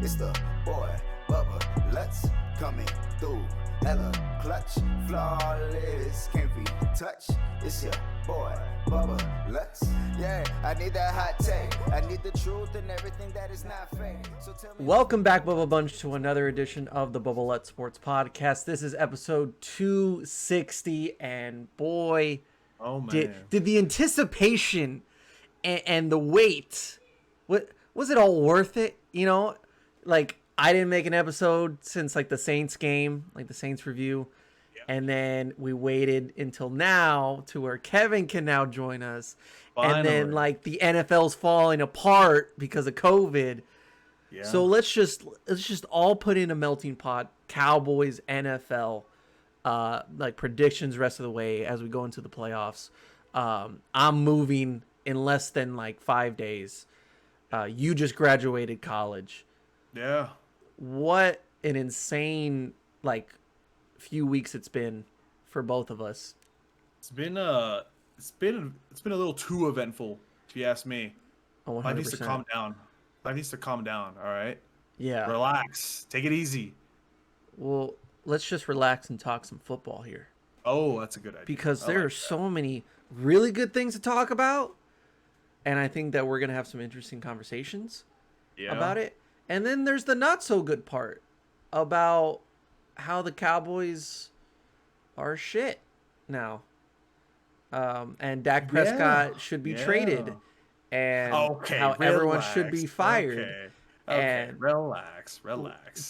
It's the boy, Bubba Lutz, coming through. Hella clutch, flawless, can't be touched. It's your boy, Bubba Lutz. Yeah, I need that hot take. I need the truth and everything that is not fake. So tell me. Welcome back, Bubba Bunch, to another edition of the Bubba Lutz Sports Podcast. This is episode 260, and boy, did the anticipation and the wait, was it all worth it? You know, like, I didn't make an episode since like the Saints game, like the Saints review. Yeah. And then we waited until now to where Kevin can now join us. Finally. And then like the NFL's falling apart because of COVID. Yeah. So let's just all put in a melting pot. Cowboys, NFL, like predictions rest of the way as we go into the playoffs. I'm moving in less than like 5 days. You just graduated college. Yeah. What an insane like few weeks it's been for both of us. It's been a little too eventful, if you ask me. 100%. Life needs to calm down. Life needs to calm down, all right? Yeah. Relax. Take it easy. Well, let's just relax and talk some football here. Oh, that's a good idea. Because there are so many really good things to talk about, and I think that we're going to have some interesting conversations about it. And then there's the not so good part about how the Cowboys are shit now. And Dak Prescott should be traded. And how everyone should be fired. And relax.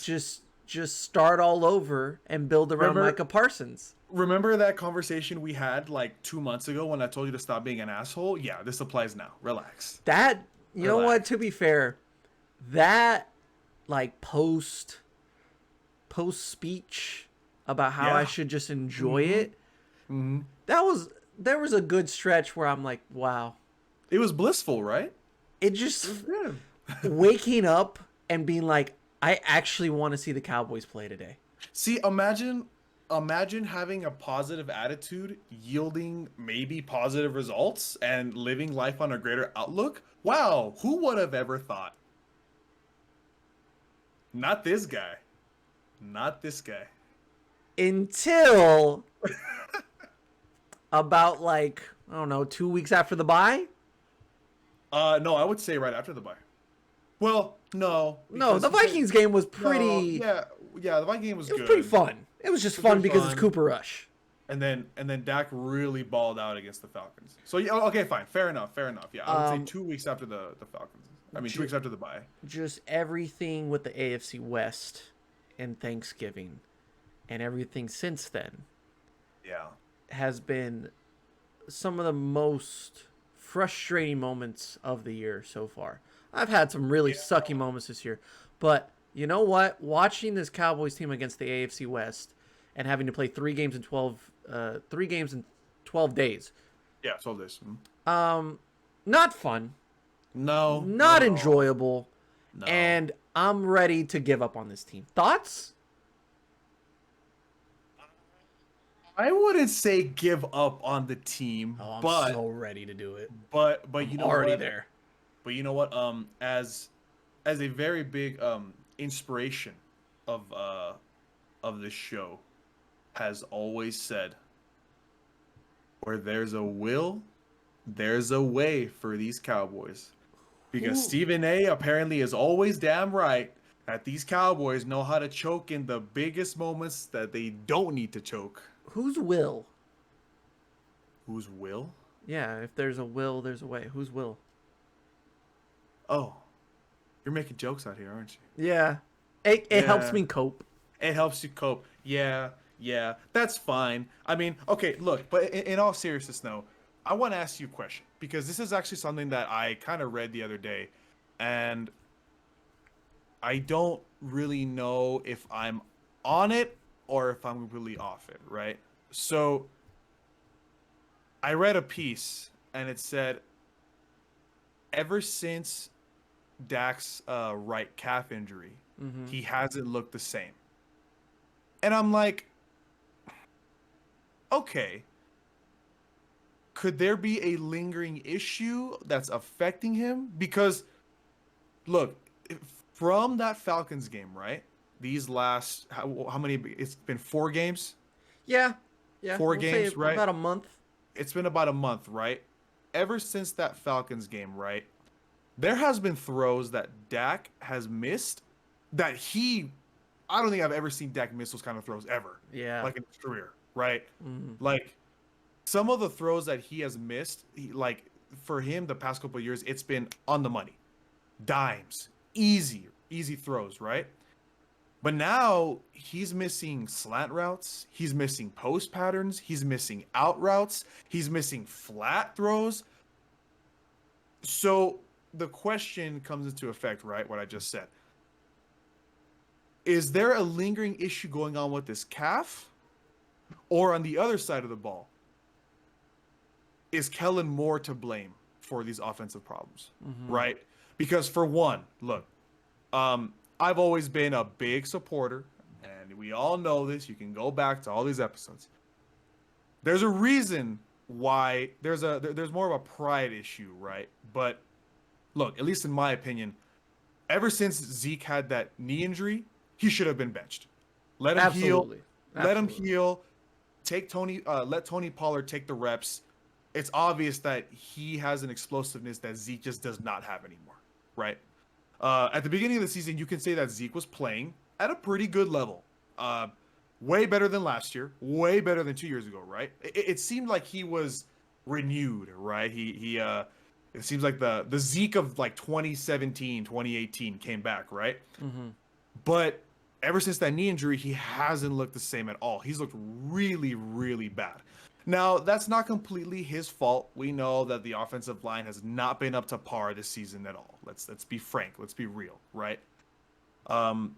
Just start all over and build around Micah Parsons. Remember that conversation we had like 2 months ago when I told you to stop being an asshole? Yeah, this applies now. Relax. You know what, to be fair, that like post speech about how I should just enjoy it. Mm-hmm. There was a good stretch where I'm like, wow. It was blissful, right? It just waking up and being like, I actually want to see the Cowboys play today. See, imagine having a positive attitude, yielding maybe positive results, and living life on a greater outlook. Wow, who would have ever thought? Not this guy. Until about like, I don't know, 2 weeks after the bye? No, I would say right after the bye. Well, no. No, the Vikings game was pretty... No, yeah, the Vikings game was good. It was pretty fun. It was just fun because it's Cooper Rush. And then Dak really balled out against the Falcons. So, yeah, okay, fine. Fair enough. Yeah, I would say 2 weeks after the Falcons. 2 weeks after the bye. Just everything with the AFC West and Thanksgiving and everything since then has been some of the most frustrating moments of the year so far. I've had some really sucky moments this year. But you know what? Watching this Cowboys team against the AFC West and having to play 3 games in 12 days. Yeah, 12 days. Not fun. No. Not enjoyable. No. And I'm ready to give up on this team. Thoughts? I wouldn't say give up on the team, I'm so ready to do it. But you know already there. But you know what? As a very big inspiration of this show has always said, where there's a will, there's a way for these Cowboys. Because Stephen A apparently is always damn right that these Cowboys know how to choke in the biggest moments that they don't need to choke. Whose will? Whose will? Yeah, if there's a will, there's a way. Whose will? Oh, you're making jokes out here, aren't you? Yeah. It helps me cope. It helps you cope. Yeah, that's fine. I mean, okay, look, but in all seriousness, though, I want to ask you a question, because this is actually something that I kind of read the other day, and I don't really know if I'm on it or if I'm really off it, right? So I read a piece, and it said, ever since Dak's right calf injury, he hasn't looked the same. And I'm like, okay, could there be a lingering issue that's affecting him? Because, look, from that Falcons game, right? These last how many? It's been 4 games. Yeah. 4 games, right? About a month. It's been about a month, right? Ever since that Falcons game, right? There has been throws that Dak has missed that I don't think I've ever seen Dak miss those kind of throws ever. Yeah. Like in his career, right? Mm-hmm. Like some of the throws that he has missed, like for him the past couple of years, it's been on the money. Dimes, easy throws, right? But now he's missing slant routes, he's missing post patterns, he's missing out routes, he's missing flat throws. So the question comes into effect, right? What I just said. Is there a lingering issue going on with this calf? Or on the other side of the ball, is Kellen Moore to blame for these offensive problems, right? Because for one, look, I've always been a big supporter, and we all know this. You can go back to all these episodes. There's a reason why there's more of a pride issue, right? But look, at least in my opinion, ever since Zeke had that knee injury, he should have been benched. Let him heal. Let him heal. Let Tony Pollard take the reps. It's obvious that he has an explosiveness that Zeke just does not have anymore, right? At the beginning of the season, you can say that Zeke was playing at a pretty good level. Way better than last year, way better than 2 years ago, right? It seemed like he was renewed, right? It seems like the Zeke of like 2017, 2018 came back, right? But ever since that knee injury, he hasn't looked the same at all. He's looked really, really bad. Now, that's not completely his fault. We know that the offensive line has not been up to par this season at all. Let's be frank. Let's be real, right? But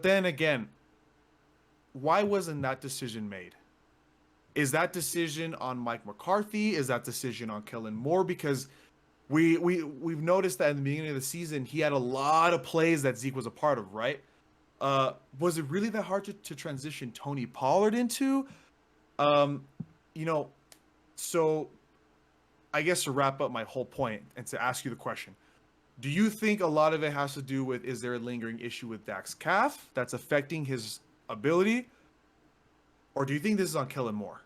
then again, why wasn't that decision made? Is that decision on Mike McCarthy? Is that decision on Kellen Moore? Because we've noticed that in the beginning of the season, he had a lot of plays that Zeke was a part of, right? Was it really that hard to transition Tony Pollard into? So I guess to wrap up my whole point and to ask you the question, do you think a lot of it has to do with, is there a lingering issue with Dak's calf that's affecting his ability? Or do you think this is on Kellen Moore?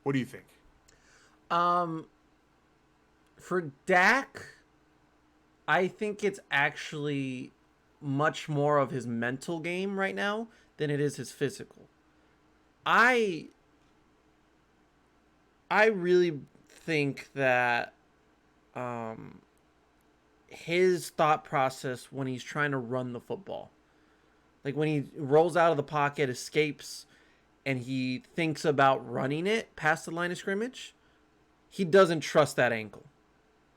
What do you think? For Dak, I think it's actually much more of his mental game right now than it is his physical. I really think that his thought process when he's trying to run the football, like when he rolls out of the pocket, escapes, and he thinks about running it past the line of scrimmage, he doesn't trust that ankle.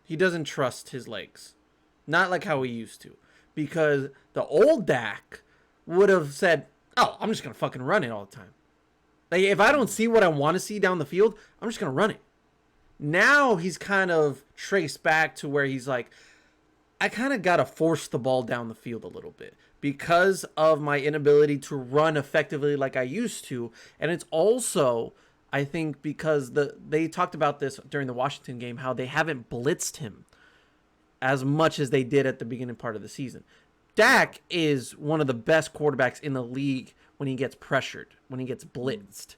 He doesn't trust his legs. Not like how he used to. Because the old Dak would have said, oh, I'm just going to fucking run it all the time. Like, if I don't see what I want to see down the field, I'm just going to run it. Now he's kind of traced back to where he's like, I kind of got to force the ball down the field a little bit because of my inability to run effectively like I used to. And it's also, I think, because they talked about this during the Washington game, how they haven't blitzed him as much as they did at the beginning part of the season. Dak is one of the best quarterbacks in the league when he gets pressured, when he gets blitzed.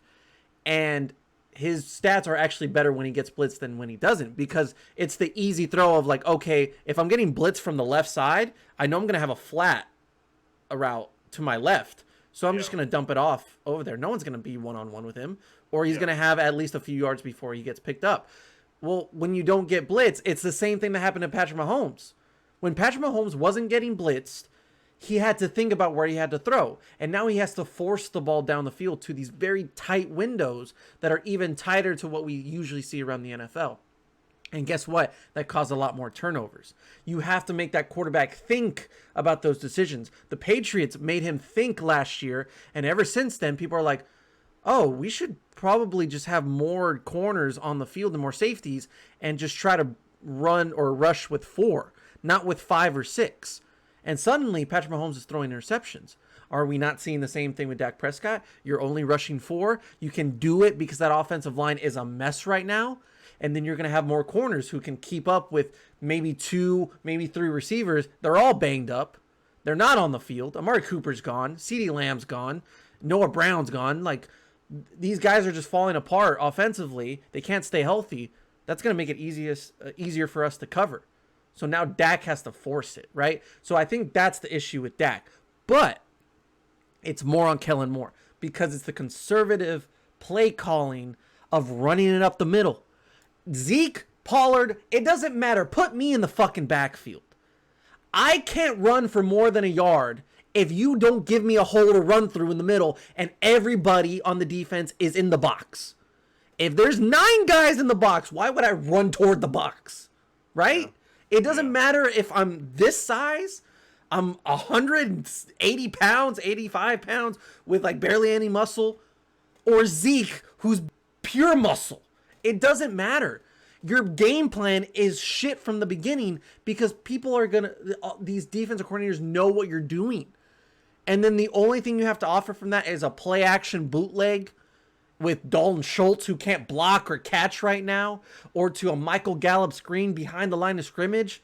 And his stats are actually better when he gets blitzed than when he doesn't, because it's the easy throw of like, okay, if I'm getting blitzed from the left side, I know I'm going to have a flat route to my left. So I'm just going to dump it off over there. No one's going to be one-on-one with him, or he's going to have at least a few yards before he gets picked up. Well, when you don't get blitzed, it's the same thing that happened to Patrick Mahomes. When Patrick Mahomes wasn't getting blitzed, he had to think about where he had to throw. And now he has to force the ball down the field to these very tight windows that are even tighter to what we usually see around the NFL. And guess what? That caused a lot more turnovers. You have to make that quarterback think about those decisions. The Patriots made him think last year, and ever since then, people are like, oh, we should probably just have more corners on the field and more safeties and just try to run or rush with 4, not with 5 or 6. And suddenly, Patrick Mahomes is throwing interceptions. Are we not seeing the same thing with Dak Prescott? You're only rushing 4. You can do it because that offensive line is a mess right now. And then you're going to have more corners who can keep up with maybe 2, maybe 3 receivers. They're all banged up. They're not on the field. Amari Cooper's gone. CeeDee Lamb's gone. Noah Brown's gone. Like, these guys are just falling apart offensively. They can't stay healthy. That's going to make it easier for us to cover. So now Dak has to force it, right? So I think that's the issue with Dak. But it's more on Kellen Moore because it's the conservative play calling of running it up the middle. Zeke, Pollard, it doesn't matter. Put me in the fucking backfield. I can't run for more than a yard if you don't give me a hole to run through in the middle and everybody on the defense is in the box. If there's 9 guys in the box, why would I run toward the box? Right? Yeah. It doesn't matter if I'm this size, I'm 180 pounds, 85 pounds with like barely any muscle, or Zeke, who's pure muscle. It doesn't matter. Your game plan is shit from the beginning because people are these defensive coordinators know what you're doing. And then the only thing you have to offer from that is a play action bootleg with Dalton Schultz, who can't block or catch right now, or to a Michael Gallup screen behind the line of scrimmage.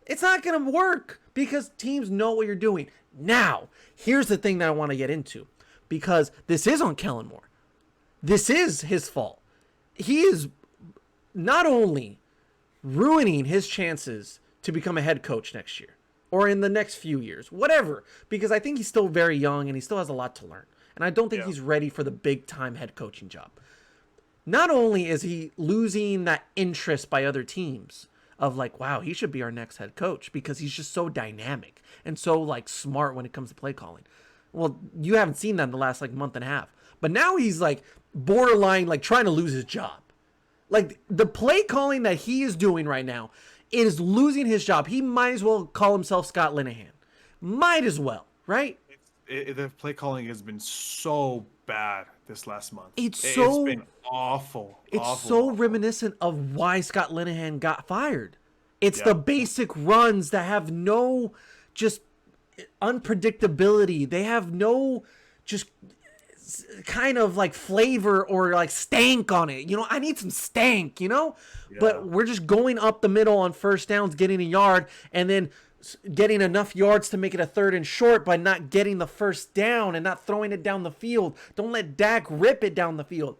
It's not going to work because teams know what you're doing. Now, here's the thing that I want to get into, because this is on Kellen Moore. This is his fault. He is not only ruining his chances to become a head coach next year or in the next few years, whatever, because I think he's still very young and he still has a lot to learn. And I don't think he's ready for the big time head coaching job. Not only is he losing that interest by other teams of like, wow, he should be our next head coach because he's just so dynamic and so like smart when it comes to play calling. Well, you haven't seen that in the last like month and a half, but now he's like borderline, like trying to lose his job. Like the play calling that he is doing right now is losing his job. He might as well call himself Scott Linehan. Might as well, right? The play calling has been so bad this last month. It's been awful. It's so reminiscent of why Scott Linehan got fired. It's the basic runs that have no just unpredictability. They have no just kind of like flavor or like stank on it. You know, I need some stank, you know? Yeah. But we're just going up the middle on first downs, getting a yard, and then getting enough yards to make it a 3rd and short by not getting the first down and not throwing it down the field. Don't let Dak rip it down the field.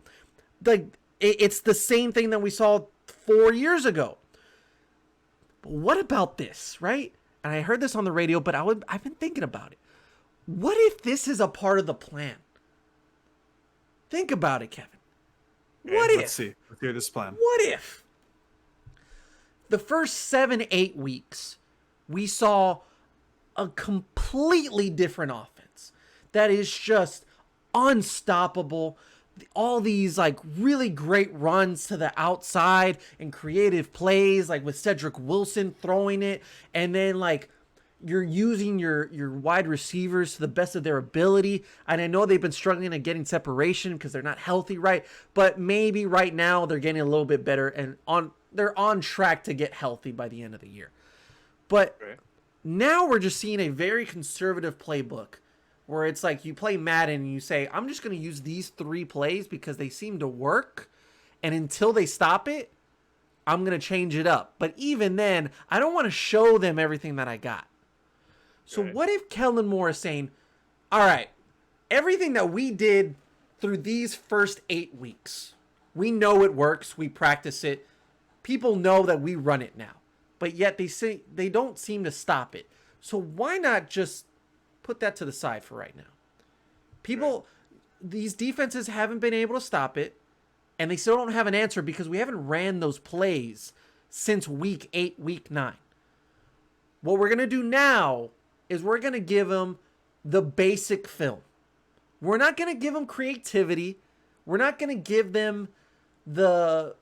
Like, it's the same thing that we saw 4 years ago. But what about this, right? And I heard this on the radio, but I've been thinking about it. What if this is a part of the plan? Think about it, Kevin. What if? Let's see. Let's hear this plan. What if the first 7-8 weeks we saw a completely different offense that is just unstoppable? All these like really great runs to the outside and creative plays, like with Cedric Wilson throwing it, and then like you're using your wide receivers to the best of their ability. And I know they've been struggling at getting separation because they're not healthy, right? But maybe right now they're getting a little bit better and they're on track to get healthy by the end of the year. But now we're just seeing a very conservative playbook where it's like you play Madden and you say, I'm just going to use these 3 plays because they seem to work. And until they stop it, I'm going to change it up. But even then, I don't want to show them everything that I got. So what if Kellen Moore is saying, all right, everything that we did through these first 8 weeks, we know it works. We practice it. People know that we run it now. But yet they don't seem to stop it. So why not just put that to the side for right now? These defenses haven't been able to stop it, and they still don't have an answer because we haven't ran those plays since week 8, week 9. What we're going to do now is we're going to give them the basic film. We're not going to give them creativity. We're not going to give them the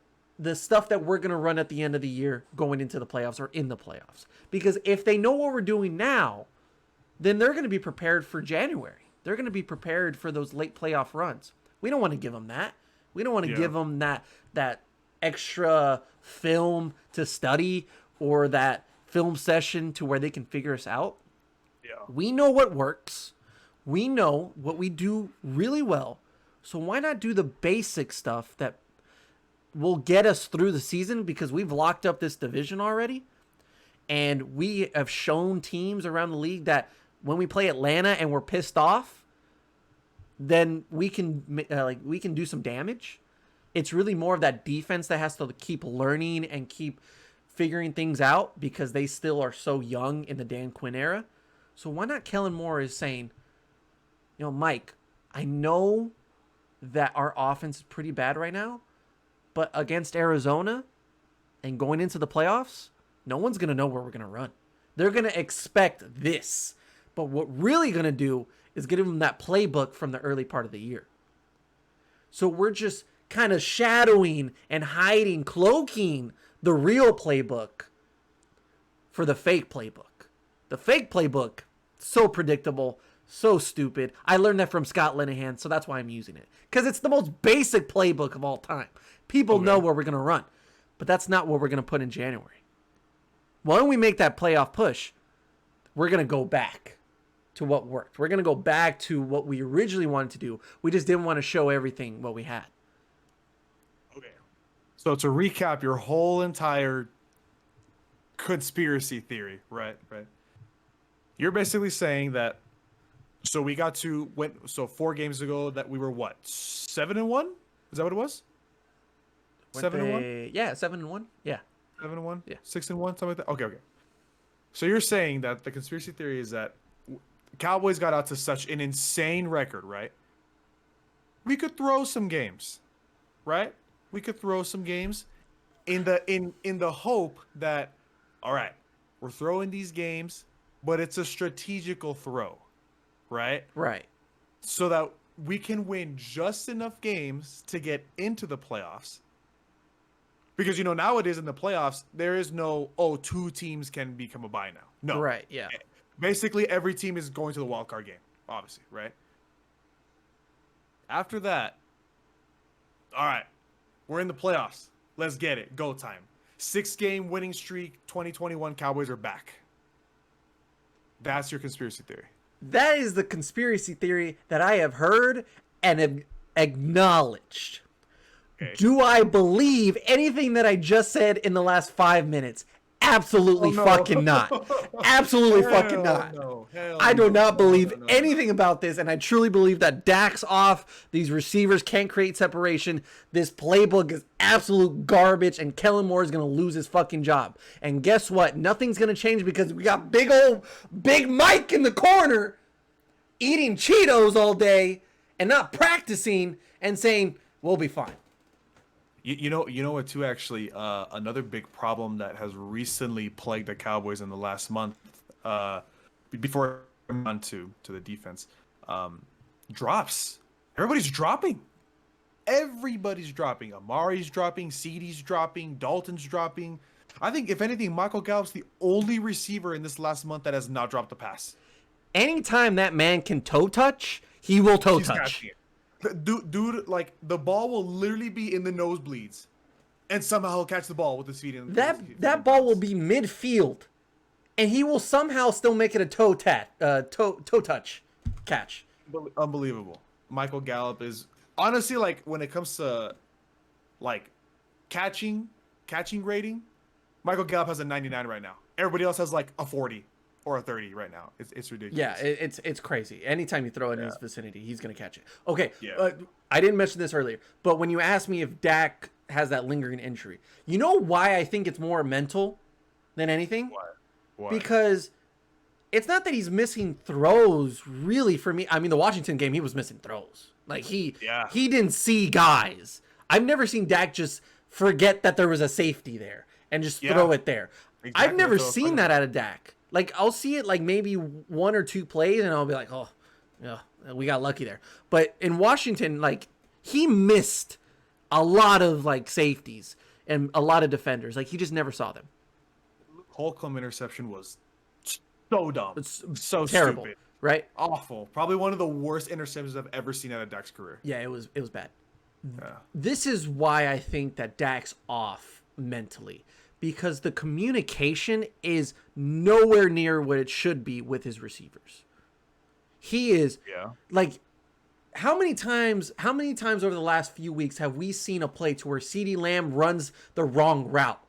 stuff that we're going to run at the end of the year going into the playoffs or in the playoffs. Because if they know what we're doing now, then they're going to be prepared for January. They're going to be prepared for those late playoff runs. We don't want to give them that. We don't want to give them that extra film to study or that film session to where they can figure us out. Yeah. We know what works. We know what we do really well. So why not do the basic stuff that will get us through the season because we've locked up this division already. And we have shown teams around the league that when we play Atlanta and we're pissed off, then we can do some damage. It's really more of that defense that has to keep learning and keep figuring things out because they still are so young in the Dan Quinn era. So why not Kellen Moore is saying, Mike, I know that our offense is pretty bad right now, but against Arizona and going into the playoffs, no one's going to know where we're going to run. They're going to expect this. But what really going to do is give them that playbook from the early part of the year. So we're just kind of shadowing and hiding, cloaking the real playbook for the fake playbook. The fake playbook, so predictable, so stupid. I learned that from Scott Linehan, so that's why I'm using it. Because it's the most basic playbook of all time. People know where we're going to run. But that's not what we're going to put in January. When we make that playoff push, we're going to go back to what worked. We're going to go back to what we originally wanted to do. We just didn't want to show everything what we had. Okay. So to recap your whole entire conspiracy theory, right? You're basically saying that, so we got to, 4 games ago that we were what? 7-1? Is that what it was? 7-1? Yeah, 7-1. Yeah. 7-1? Yeah. 6-1, something like that? Okay. So you're saying that the conspiracy theory is that Cowboys got out to such an insane record, right? We could throw some games, right? We could throw some games in the hope that, all right, we're throwing these games, but it's a strategical throw, right? Right. So that we can win just enough games to get into the playoffs. Because, nowadays in the playoffs, there is no, 2 teams can become a bye now. No. Right, yeah. Basically, every team is going to the wild card game, obviously, right? After that, all right, we're in the playoffs. Let's get it. Go time. 6-game winning streak, 2021 Cowboys are back. That's your conspiracy theory. That is the conspiracy theory that I have heard and have acknowledged. Okay. Do I believe anything that I just said in the last 5 minutes? Absolutely fucking not. Absolutely fucking not. I do not believe anything about this, and I truly believe that Dak's off. These receivers can't create separation. This playbook is absolute garbage, and Kellen Moore is going to lose his fucking job. And guess what? Nothing's going to change because we got Big Mike in the corner eating Cheetos all day and not practicing and saying, we'll be fine. You know what too, actually, another big problem that has recently plagued the Cowboys in the last month, before I'm on to the defense, drops. Everybody's dropping. Amari's dropping, CeeDee's dropping, Dalton's dropping. I think, if anything, Michael Gallup's the only receiver in this last month that has not dropped a pass. Anytime that man can toe touch, he will toe touch. Dude, like, the ball will literally be in the nosebleeds, and somehow he'll catch the ball with his feet in. That ball will be midfield, and he will somehow still make it a toe touch catch. Unbelievable. Michael Gallup is honestly, like, when it comes to like catching rating, Michael Gallup has a 99 right now. Everybody else has like a 40. Or a 30 right now. It's ridiculous. Yeah, it's crazy. Anytime you throw it in his vicinity, he's going to catch it. Okay, yeah. I didn't mention this earlier, but when you asked me if Dak has that lingering injury, you know why I think it's more mental than anything? Why? Because it's not that he's missing throws, really, for me. I mean, the Washington game, he was missing throws. Like, he didn't see guys. I've never seen Dak just forget that there was a safety there and just throw it there. Exactly. I've never seen that out of Dak. Like, I'll see it like maybe 1 or 2 plays, and I'll be like, oh, yeah, we got lucky there. But in Washington, like, he missed a lot of, like, safeties and a lot of defenders. Like, he just never saw them. Holcomb interception was so dumb. It's so terrible, stupid. Right? Awful. Probably one of the worst interceptions I've ever seen out of Dak's career. Yeah, it was bad. Yeah. This is why I think that Dak's off mentally. Because the communication is nowhere near what it should be with his receivers. He is, like, how many times over the last few weeks have we seen a play to where CeeDee Lamb runs the wrong route?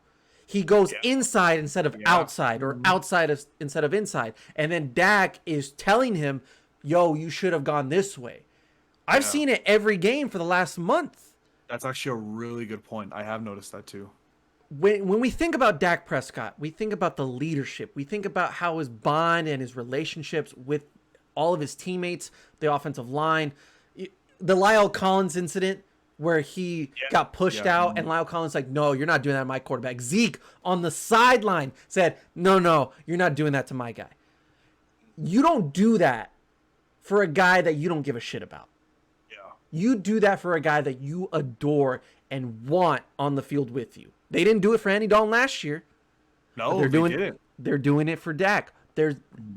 He goes inside instead of outside, or outside instead of inside. And then Dak is telling him, yo, you should have gone this way. I've seen it every game for the last month. That's actually a really good point. I have noticed that too. When we think about Dak Prescott, we think about the leadership. We think about how his bond and his relationships with all of his teammates, the offensive line. The Lyle Collins incident where he got pushed out, and Lyle Collins like, no, you're not doing that to my quarterback. Zeke on the sideline said, no, you're not doing that to my guy. You don't do that for a guy that you don't give a shit about. Yeah. You do that for a guy that you adore and want on the field with you. They didn't do it for Andy Dalton last year. No, they didn't. They're doing it for Dak.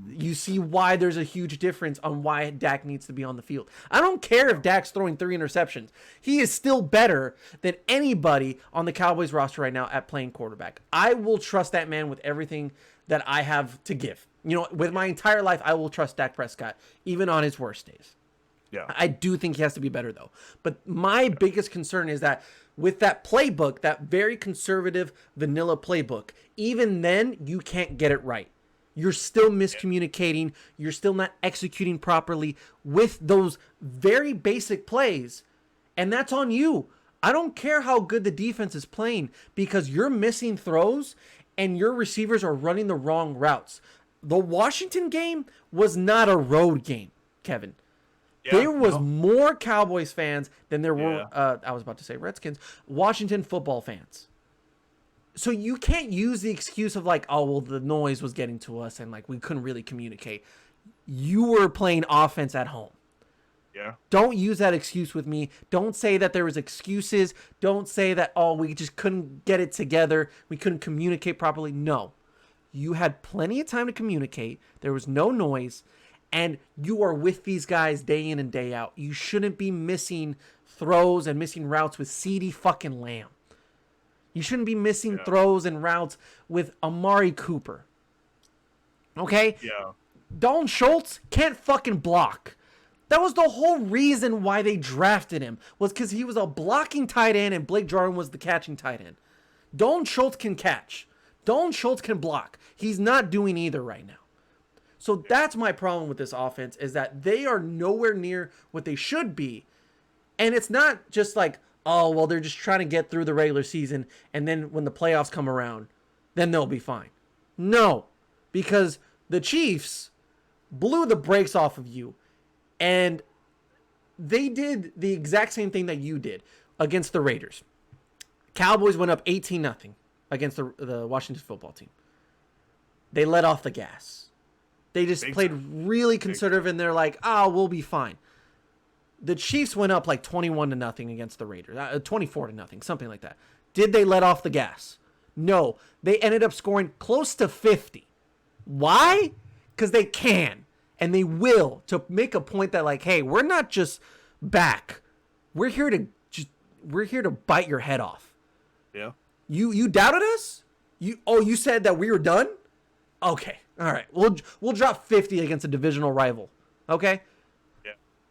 You see why there's a huge difference on why Dak needs to be on the field. I don't care if Dak's throwing 3 interceptions. He is still better than anybody on the Cowboys roster right now at playing quarterback. I will trust that man with everything that I have to give. You know, with my entire life, I will trust Dak Prescott, even on his worst days. Yeah. I do think he has to be better, though. But my biggest concern is that with that playbook, that very conservative vanilla playbook, even then, you can't get it right. You're still miscommunicating. You're still not executing properly with those very basic plays. And that's on you. I don't care how good the defense is playing, because you're missing throws and your receivers are running the wrong routes. The Washington game was not a road game, Kevin. There was more Cowboys fans than there were, I was about to say Redskins, Washington football fans. So you can't use the excuse of like, oh, well, the noise was getting to us and like we couldn't really communicate. You were playing offense at home. Yeah. Don't use that excuse with me. Don't say that there was excuses. Don't say that, oh, we just couldn't get it together. We couldn't communicate properly. No. You had plenty of time to communicate. There was no noise. And you are with these guys day in and day out. You shouldn't be missing throws and missing routes with CeeDee fucking Lamb. You shouldn't be missing throws and routes with Amari Cooper. Okay? Yeah. Dalton Schultz can't fucking block. That was the whole reason why they drafted him, was because he was a blocking tight end and Blake Jarwin was the catching tight end. Dalton Schultz can catch. Dalton Schultz can block. He's not doing either right now. So that's my problem with this offense, is that they are nowhere near what they should be. And it's not just like, oh, well, they're just trying to get through the regular season, and then when the playoffs come around, then they'll be fine. No, because the Chiefs blew the brakes off of you, and they did the exact same thing that you did against the Raiders. Cowboys went up 18-0 against the Washington football team. They let off the gas. They just played really conservative, and they're like, oh, we'll be fine. The Chiefs went up like 21-0 against the Raiders, 24-0, something like that. Did they let off the gas? No. They ended up scoring close to 50. Why? Because they can, and they will, to make a point that like, hey, we're not just back. We're here to bite your head off. Yeah. You doubted us? You said that we were done? Okay. All right. We'll drop 50 against a divisional rival. Okay?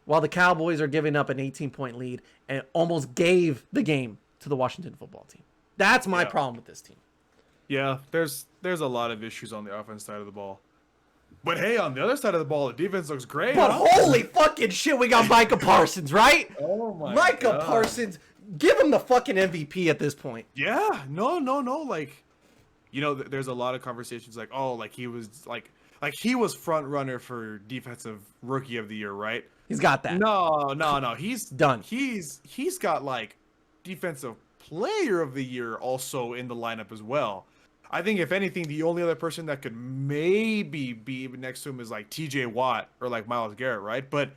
While the Cowboys are giving up an 18-point lead and almost gave the game to the Washington football team. That's my problem with this team. Yeah, there's a lot of issues on the offense side of the ball. But hey, on the other side of the ball, the defense looks great. But holy fucking shit, we got Micah Parsons, right? Oh my God. Micah Parsons, give him the fucking MVP at this point. Yeah, no. Like, you know, there's a lot of conversations like, oh, like he was front runner for defensive rookie of the year, right? He's got that. No. He's done. He's got like defensive player of the year also in the lineup as well. I think if anything, the only other person that could maybe be next to him is like TJ Watt or like Myles Garrett, right? But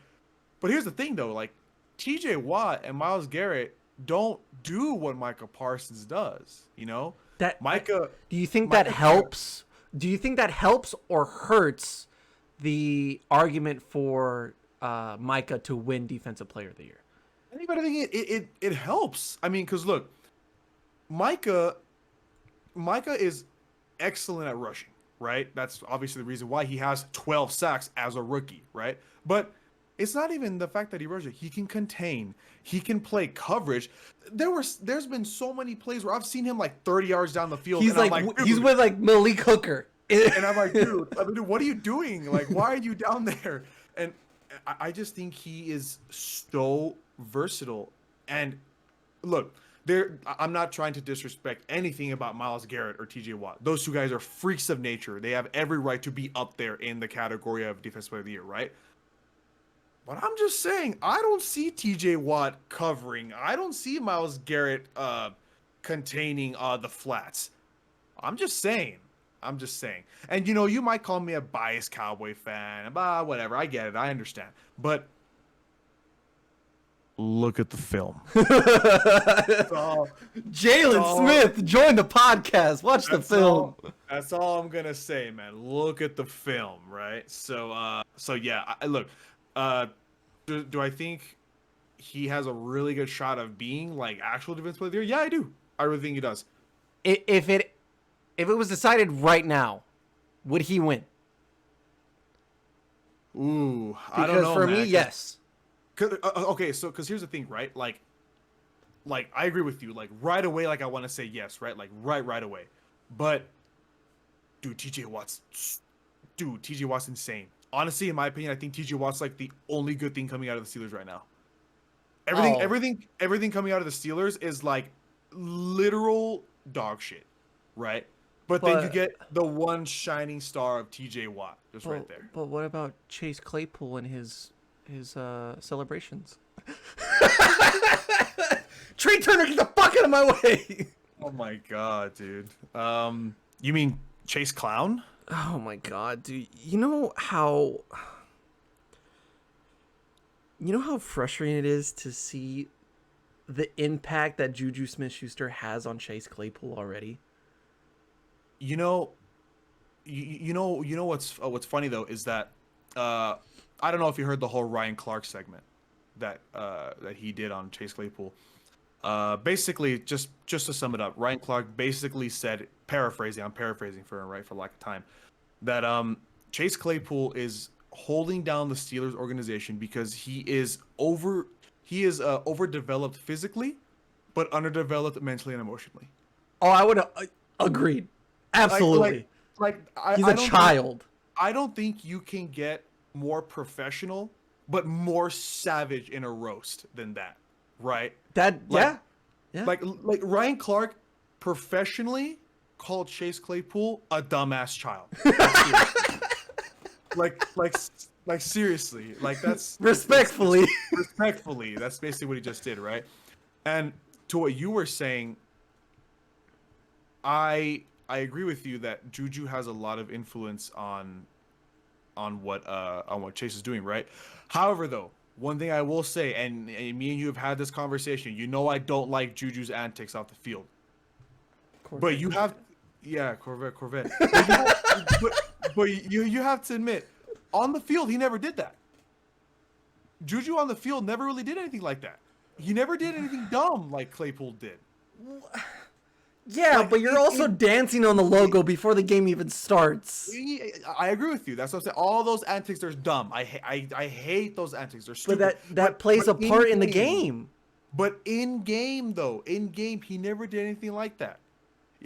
here's the thing though, like TJ Watt and Myles Garrett don't do what Micah Parsons does, you know? Do you think that helps? Do you think that helps or hurts the argument for Micah to win Defensive Player of the Year? I think it helps. I mean, because look, Micah is excellent at rushing, right? That's obviously the reason why he has 12 sacks as a rookie, right? But It's not even the fact that he rushes. He can contain. He can play coverage. There's been so many plays where I've seen him like 30 yards down the field. He's and like he's with like Malik Hooker. And I'm like, dude, what are you doing? Like, why are you down there? And I just think he is so versatile. And look, I'm not trying to disrespect anything about Myles Garrett or TJ Watt. Those two guys are freaks of nature. They have every right to be up there in the category of Defensive Player of the Year, right? But I'm just saying, I don't see TJ Watt covering. I don't see Myles Garrett containing the flats. I'm just saying. And, you might call me a biased Cowboy fan. Whatever. I get it. I understand. But look at the film. Jalen Smith, join the podcast. Watch the film. That's all I'm going to say, man. Look at the film, right? So yeah, look. Do I think he has a really good shot of being like actual defensive player of the year? Yeah, I do. I really think he does. If it was decided right now, would he win? Ooh, because I don't know. For me, yes. Okay, so because here's the thing, right? Like I agree with you. Like right away, like I want to say yes, right? Like right away. But dude, TJ Watt's insane. Honestly, in my opinion, I think TJ Watt's like the only good thing coming out of the Steelers right now. Everything coming out of the Steelers is like literal dog shit, right? But then you get the one shining star of TJ Watt just right there. But what about Chase Claypool and his celebrations? Trey Turner, get the fuck out of my way! Oh my god, dude. You mean Chase Clown? Oh my god, dude. You know how frustrating it is to see the impact that Juju Smith-Schuster has on Chase Claypool already? You know what's funny though is that I don't know if you heard the whole Ryan Clark segment that he did on Chase Claypool. Basically, just to sum it up, Ryan Clark basically said, I'm paraphrasing for him, right, for lack of time, that Chase Claypool is holding down the Steelers organization because he is overdeveloped physically, but underdeveloped mentally and emotionally. Oh, I would agreed. Absolutely. He's a child. I don't think you can get more professional, but more savage in a roast than that, right? Yeah. Like Ryan Clark professionally called Chase Claypool a dumbass child. like seriously, like that's respectfully. That's basically what he just did, right? And to what you were saying, I agree with you that Juju has a lot of influence on what Chase is doing, right? However, though, one thing I will say, and me and you have had this conversation, I don't like Juju's antics off the field. Corvette. But you have, Corvette. but you have to admit, on the field, he never did that. Juju on the field never really did anything like that. He never did anything dumb like Claypool did. Yeah, but you're also dancing on the logo before the game even starts. I agree with you. That's what I'm saying. All those antics are dumb. I hate those antics. They're stupid. But that plays a part in the game. But in game, he never did anything like that.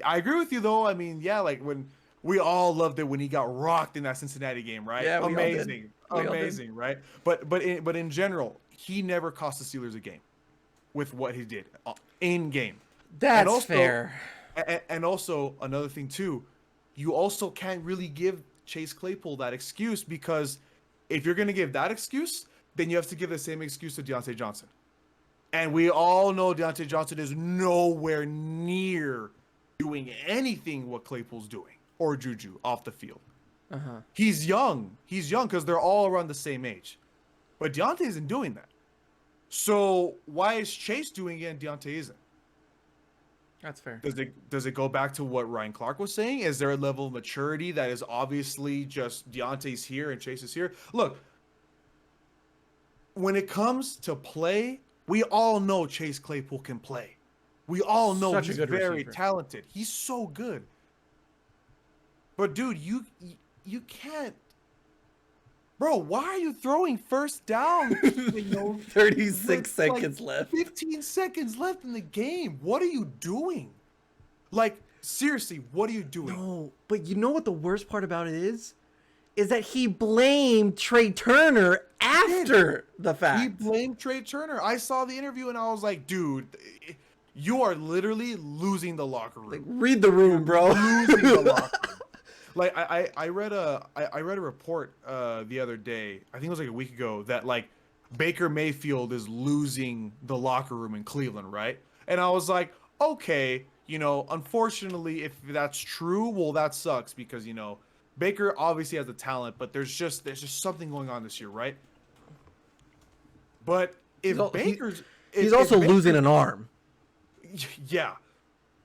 I agree with you, though. I mean, yeah, like when we all loved it when he got rocked in that Cincinnati game, right? Yeah, amazing, right? But in general, he never cost the Steelers a game with what he did in game. That's fair. And also another thing too, you also can't really give Chase Claypool that excuse, because if you're going to give that excuse, then you have to give the same excuse to Deontay Johnson. And we all know Deontay Johnson is nowhere near doing anything what Claypool's doing, or Juju off the field. Uh-huh. He's young because they're all around the same age. But Deontay isn't doing that. So why is Chase doing it and Deontay isn't? That's fair. Does it go back to what Ryan Clark was saying? Is there a level of maturity that is obviously just Deontay's here and Chase is here? Look, when it comes to play, we all know Chase Claypool can play. We all know he's very talented. He's so good. But dude, you can't bro, why are you throwing first down? 36 seconds left. 15 seconds left in the game. What are you doing? Like, seriously, what are you doing? No, but you know what the worst part about it is? Is that he blamed Trey Turner after the fact. He blamed Trey Turner. I saw the interview and I was like, dude, you are literally losing the locker room. Like, read the room, bro. Losing the locker room. Like I read a report the other day, I think it was like a week ago, that like Baker Mayfield is losing the locker room in Cleveland, right? And I was like, okay, unfortunately, if that's true, well, that sucks because Baker obviously has the talent, but there's just something going on this year, right? But if he's also losing an arm. Yeah.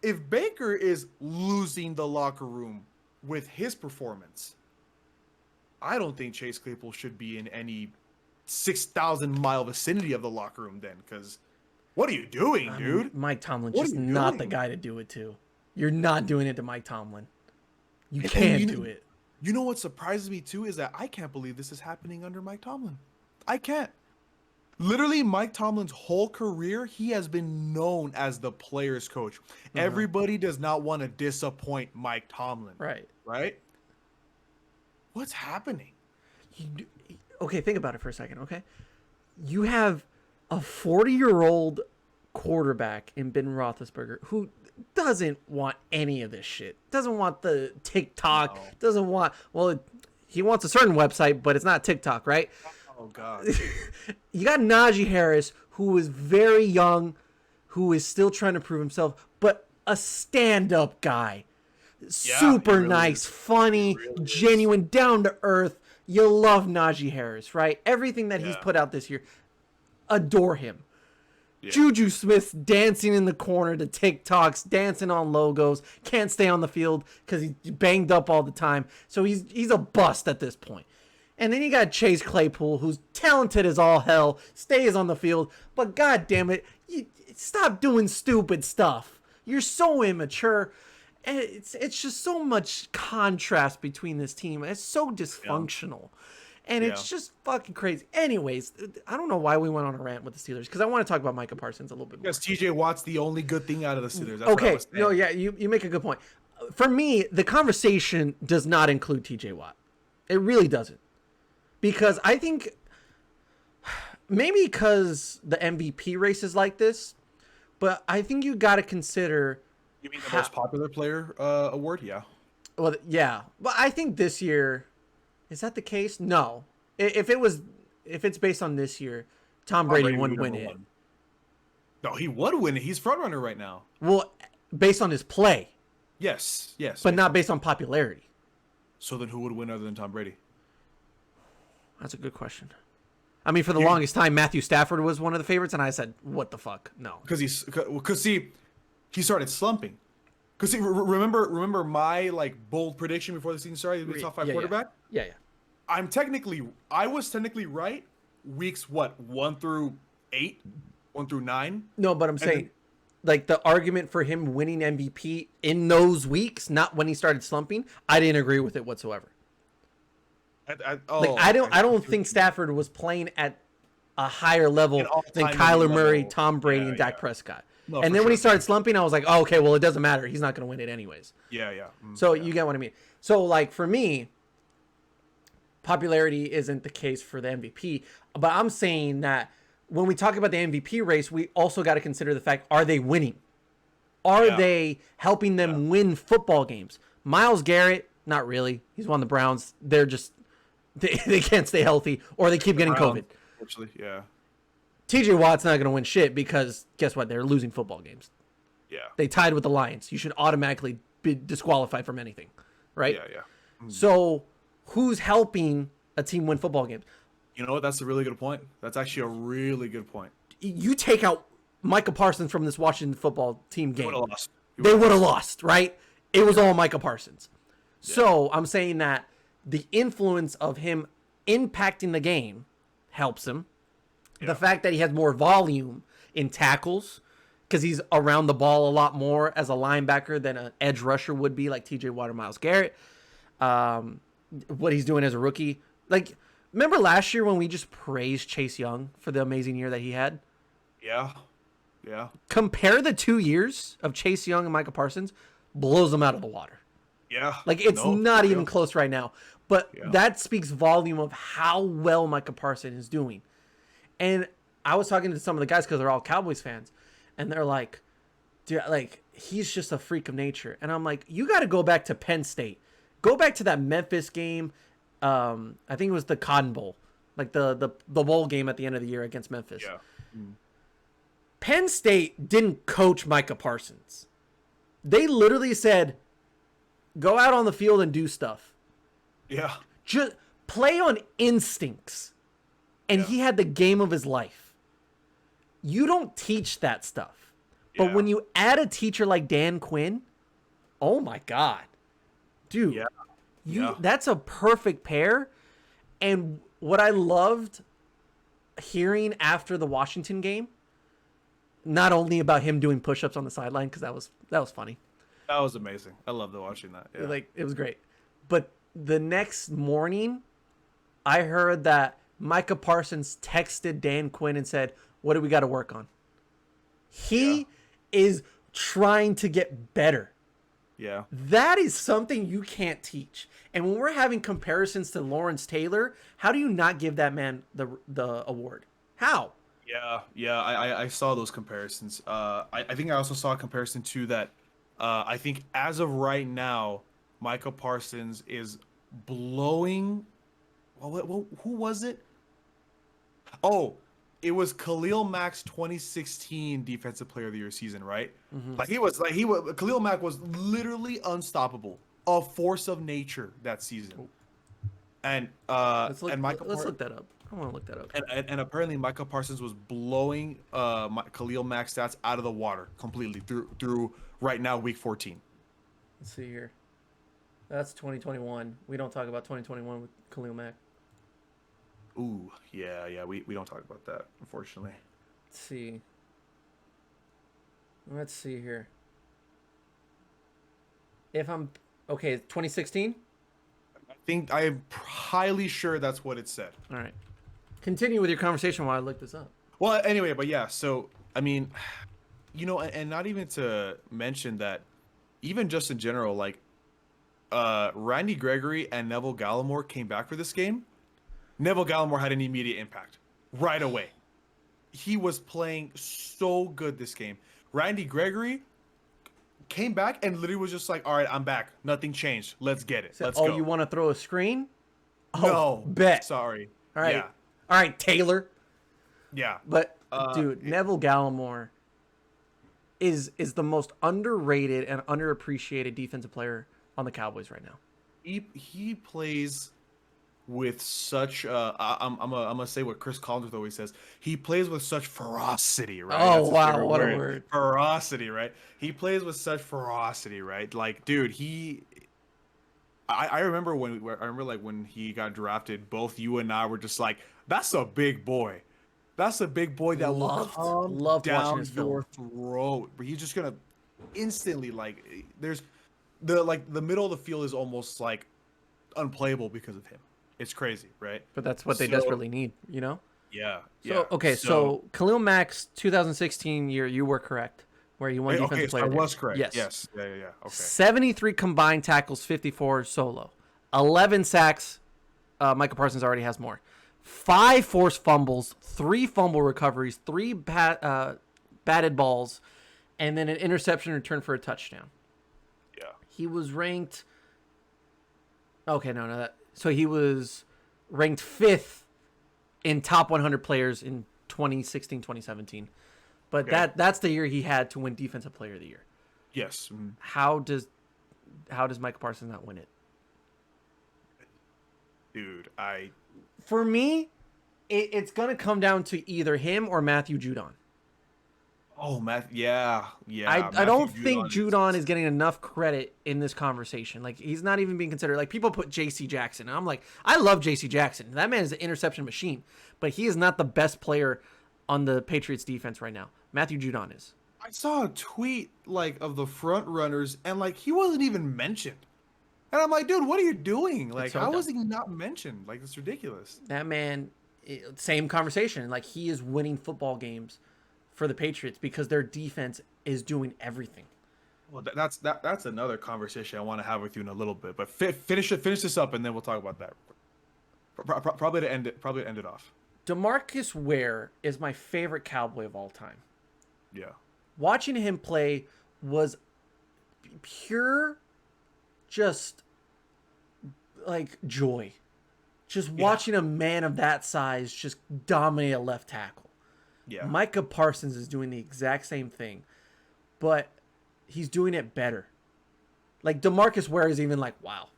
If Baker is losing the locker room with his performance, I don't think Chase Claypool should be in any 6,000-mile vicinity of the locker room then, because what are you doing, dude? Mike Tomlin's just not the guy to do it to. You're not doing it to Mike Tomlin. You can't do it. You know what surprises me too is that I can't believe this is happening under Mike Tomlin. I can't. Literally, Mike Tomlin's whole career, he has been known as the player's coach. Mm-hmm. Everybody does not want to disappoint Mike Tomlin. Right? What's happening? Okay, think about it for a second, okay? You have a 40-year-old quarterback in Ben Roethlisberger who doesn't want any of this shit. Doesn't want the TikTok. No. Doesn't want... Well, he wants a certain website, but it's not TikTok, right? Oh, God. You got Najee Harris, who is very young, who is still trying to prove himself, but a stand-up guy. Yeah, super really nice, funny, really genuine, down-to-earth. You love Najee Harris, right? Everything that he's put out this year, adore him. Yeah. Juju Smith's dancing in the corner to TikToks, dancing on logos, can't stay on the field because he's banged up all the time. So he's a bust at this point. And then you got Chase Claypool, who's talented as all hell, stays on the field, but god damn it, you stop doing stupid stuff. You're so immature. And it's just so much contrast between this team. It's so dysfunctional. And it's just fucking crazy. Anyways, I don't know why we went on a rant with the Steelers, because I want to talk about Micah Parsons a little bit more. Because TJ Watt's the only good thing out of the Steelers. That's okay, no, yeah, you make a good point. For me, the conversation does not include TJ Watt. It really doesn't. Because I think, maybe because the MVP race is like this, but I think you got to consider... You mean the most popular player award? Yeah. Well, yeah. But I think this year... Is that the case? No. If it's based on this year, Tom Brady wouldn't win it. No, he would win it. He's front runner right now. Well, based on his play. Yes. But not based on popularity. So then who would win other than Tom Brady? That's a good question. I mean, for the longest time, Matthew Stafford was one of the favorites, and I said, what the fuck? No. Because he started slumping. Because remember my like bold prediction before the season started, the top 5 quarterback? Yeah. I was technically right weeks 1 through 8, 1 through 9. No, but I'm saying like the argument for him winning MVP in those weeks, not when he started slumping, I didn't agree with it whatsoever. I don't think Stafford was playing at a higher level than Kyler Murray, Tom Brady, and Dak Prescott. No, and then when he started slumping, I was like, oh, okay, well, it doesn't matter. He's not going to win it anyways. Yeah. So you get what I mean. So, like, for me, popularity isn't the case for the MVP. But I'm saying that when we talk about the MVP race, we also got to consider the fact, are they winning? Are they helping them win football games? Myles Garrett, not really. He's won the Browns. They're just, they can't stay healthy, or they keep getting COVID. Actually, yeah. TJ Watt's not going to win shit because guess what? They're losing football games. Yeah. They tied with the Lions. You should automatically be disqualified from anything, right? Yeah. Mm-hmm. So who's helping a team win football games? You know what? That's a really good point. That's actually a really good point. You take out Micah Parsons from this Washington football team game. They would have lost, right? It was all Micah Parsons. Yeah. So I'm saying that the influence of him impacting the game helps him. Yeah. The fact that he has more volume in tackles because he's around the ball a lot more as a linebacker than an edge rusher would be, like TJ Watt or Myles Garrett. What he's doing as a rookie. Like, Remember last year when we just praised Chase Young for the amazing year that he had? Yeah. Yeah. Compare the 2 years of Chase Young and Micah Parsons, blows them out of the water. Yeah. Like, it's not even close right now. But that speaks volume of how well Micah Parsons is doing. And I was talking to some of the guys because they're all Cowboys fans. And they're like, dude, like, he's just a freak of nature. And I'm like, you got to go back to Penn State. Go back to that Memphis game. I think it was the Cotton Bowl. Like, the bowl game at the end of the year against Memphis. Yeah. Penn State didn't coach Micah Parsons. They literally said, go out on the field and do stuff. Yeah. Just play on instincts. And he had the game of his life. You don't teach that stuff. But when you add a teacher like Dan Quinn, oh my God. Dude, that's a perfect pair. And what I loved hearing after the Washington game, not only about him doing push-ups on the sideline, because that was funny. That was amazing. I loved watching that. Yeah. Like, it was great. But the next morning, I heard that Micah Parsons texted Dan Quinn and said, what do we got to work on? He is trying to get better. Yeah. That is something you can't teach. And when we're having comparisons to Lawrence Taylor, how do you not give that man the award? How? Yeah. I saw those comparisons. I think I also saw a comparison to that. I think as of right now, Micah Parsons is blowing. Well, who was it? Oh, it was Khalil Mack's 2016 Defensive Player of the Year season, right? Mm-hmm. Khalil Mack was literally unstoppable, a force of nature that season. And let's look that up. I want to look that up. And apparently Micah Parsons was blowing Khalil Mack's stats out of the water completely through right now week 14. Let's see here. That's 2021. We don't talk about 2021 with Khalil Mack. Ooh, yeah. We don't talk about that, unfortunately. Let's see here. If I'm okay, 2016. I'm highly sure that's what it said. All right. Continue with your conversation while I look this up. Well, anyway, but yeah, so, I mean, and not even to mention that, even just in general, like, Randy Gregory and Neville Gallimore came back for this game. Neville Gallimore had an immediate impact right away. He was playing so good this game. Randy Gregory came back and literally was just like, all right, I'm back. Nothing changed. Let's get it. Let's go. Oh, you want to throw a screen? No. Bet. Sorry. All right. Yeah. All right, Taylor. Yeah. But, dude, Neville Gallimore is the most underrated and underappreciated defensive player on the Cowboys right now. He plays with such I'm gonna say what Chris Collinsworth always says. He plays with such ferocity, right? Oh, wow, what a word. Ferocity, right? He plays with such ferocity, right? Like, dude, I remember when he got drafted, both you and I were just like, that's a big boy. That's a big boy that will come down your throat. But he's just gonna instantly, like, there's the middle of the field is almost like unplayable because of him. It's crazy, right? But that's what they desperately need, you know? Yeah. So Khalil Mack's 2016 year, you were correct, where he won defensive player. I was correct. Yes. Yeah. Okay. 73 combined tackles, 54 solo. 11 sacks. Micah Parsons already has more. 5 forced fumbles, 3 fumble recoveries, 3 batted balls, and then an interception return for a touchdown. Yeah. He was ranked... Okay, no. So he was ranked 5th in top 100 players in 2016, 2017. But that's the year he had to win Defensive Player of the Year. Yes. Mm-hmm. How does Micah Parsons not win it? Dude, For me, it's going to come down to either him or Matthew Judon. Oh, yeah. I don't think Judon is getting enough credit in this conversation. Like, he's not even being considered. Like, people put J.C. Jackson. And I'm like, I love J.C. Jackson. That man is an interception machine. But he is not the best player on the Patriots defense right now. Matthew Judon is. I saw a tweet, like, of the front runners, and, like, he wasn't even mentioned. And I'm like, dude, what are you doing? Like, so how dumb. was he not mentioned? Like, it's ridiculous. That man, same conversation. Like, he is winning football games for the Patriots because their defense is doing everything. Well, that's another conversation I want to have with you in a little bit. But finish this up, and then we'll talk about that. Probably to end it off. DeMarcus Ware is my favorite Cowboy of all time. Yeah. Watching him play was pure, just like joy. Just watching a man of that size just dominate a left tackle. Yeah. Micah Parsons is doing the exact same thing, but he's doing it better. Like, DeMarcus Ware is even like, wow,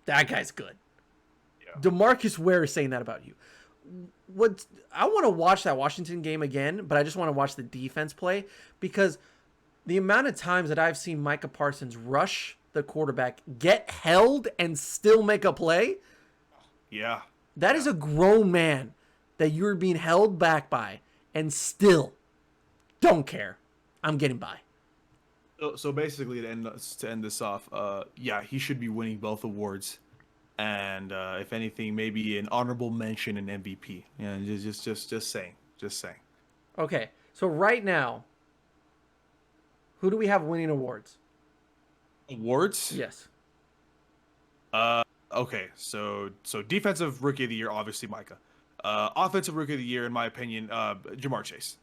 that guy's good. Yeah. DeMarcus Ware is saying that about you. I want to watch that Washington game again, but I just want to watch the defense play, because the amount of times that I've seen Micah Parsons rush the quarterback, get held, and still make a play. Yeah. That is a grown man that you're being held back by and still don't care. I'm getting by. So basically, to end this off, yeah, he should be winning both awards, and if anything, maybe an honorable mention in MVP. Yeah, just saying. Okay, so right now, who do we have winning awards? Awards? Yes. Okay, so defensive rookie of the year, obviously Micah. Offensive rookie of the year, in my opinion, Jamar Chase.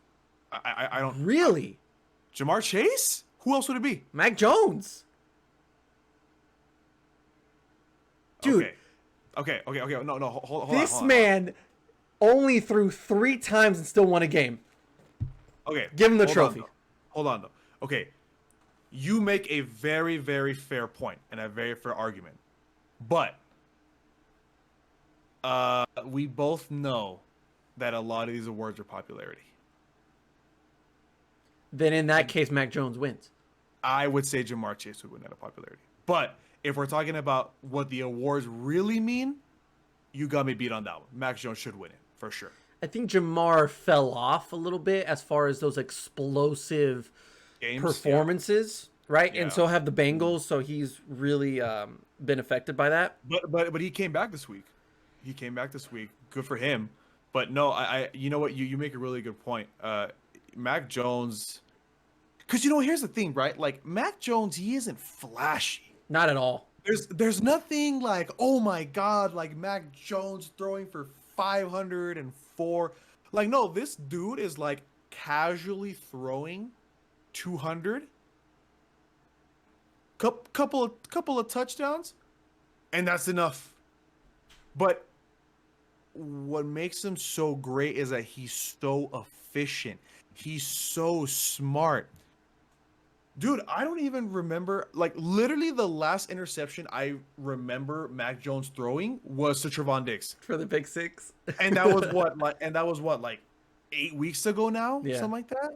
I don't really. Jamar Chase? Who else would it be? Mac Jones. Dude. Okay. No. Hold on. This man only threw 3 times and still won a game. Okay. Give him the trophy. Hold on, though. Okay. You make a very, very fair point and a very fair argument. But we both know that a lot of these awards are popularity. Then in that case, Mac Jones wins. I would say Jamar Chase would win out of popularity. But if we're talking about what the awards really mean, you got me beat on that one. Mac Jones should win it, for sure. I think Jamar fell off a little bit as far as those explosive performances, right? Yeah. And so have the Bengals, so he's really been affected by that. But he came back this week. Good for him. But no, I you know what? You make a really good point. Mac Jones, because here's the thing, right? Like, Mac Jones, he isn't flashy. Not at all. There's nothing like, oh my God, like Mac Jones throwing for 504. Like, no, this dude is like casually throwing 200. Couple of touchdowns, and that's enough. But what makes him so great is that he's so efficient. He's so smart. Dude, I don't even remember, like, literally the last interception I remember Mac Jones throwing was to Trevon Diggs. For the pick six. And that was what, 8 weeks ago now? Yeah. Something like that?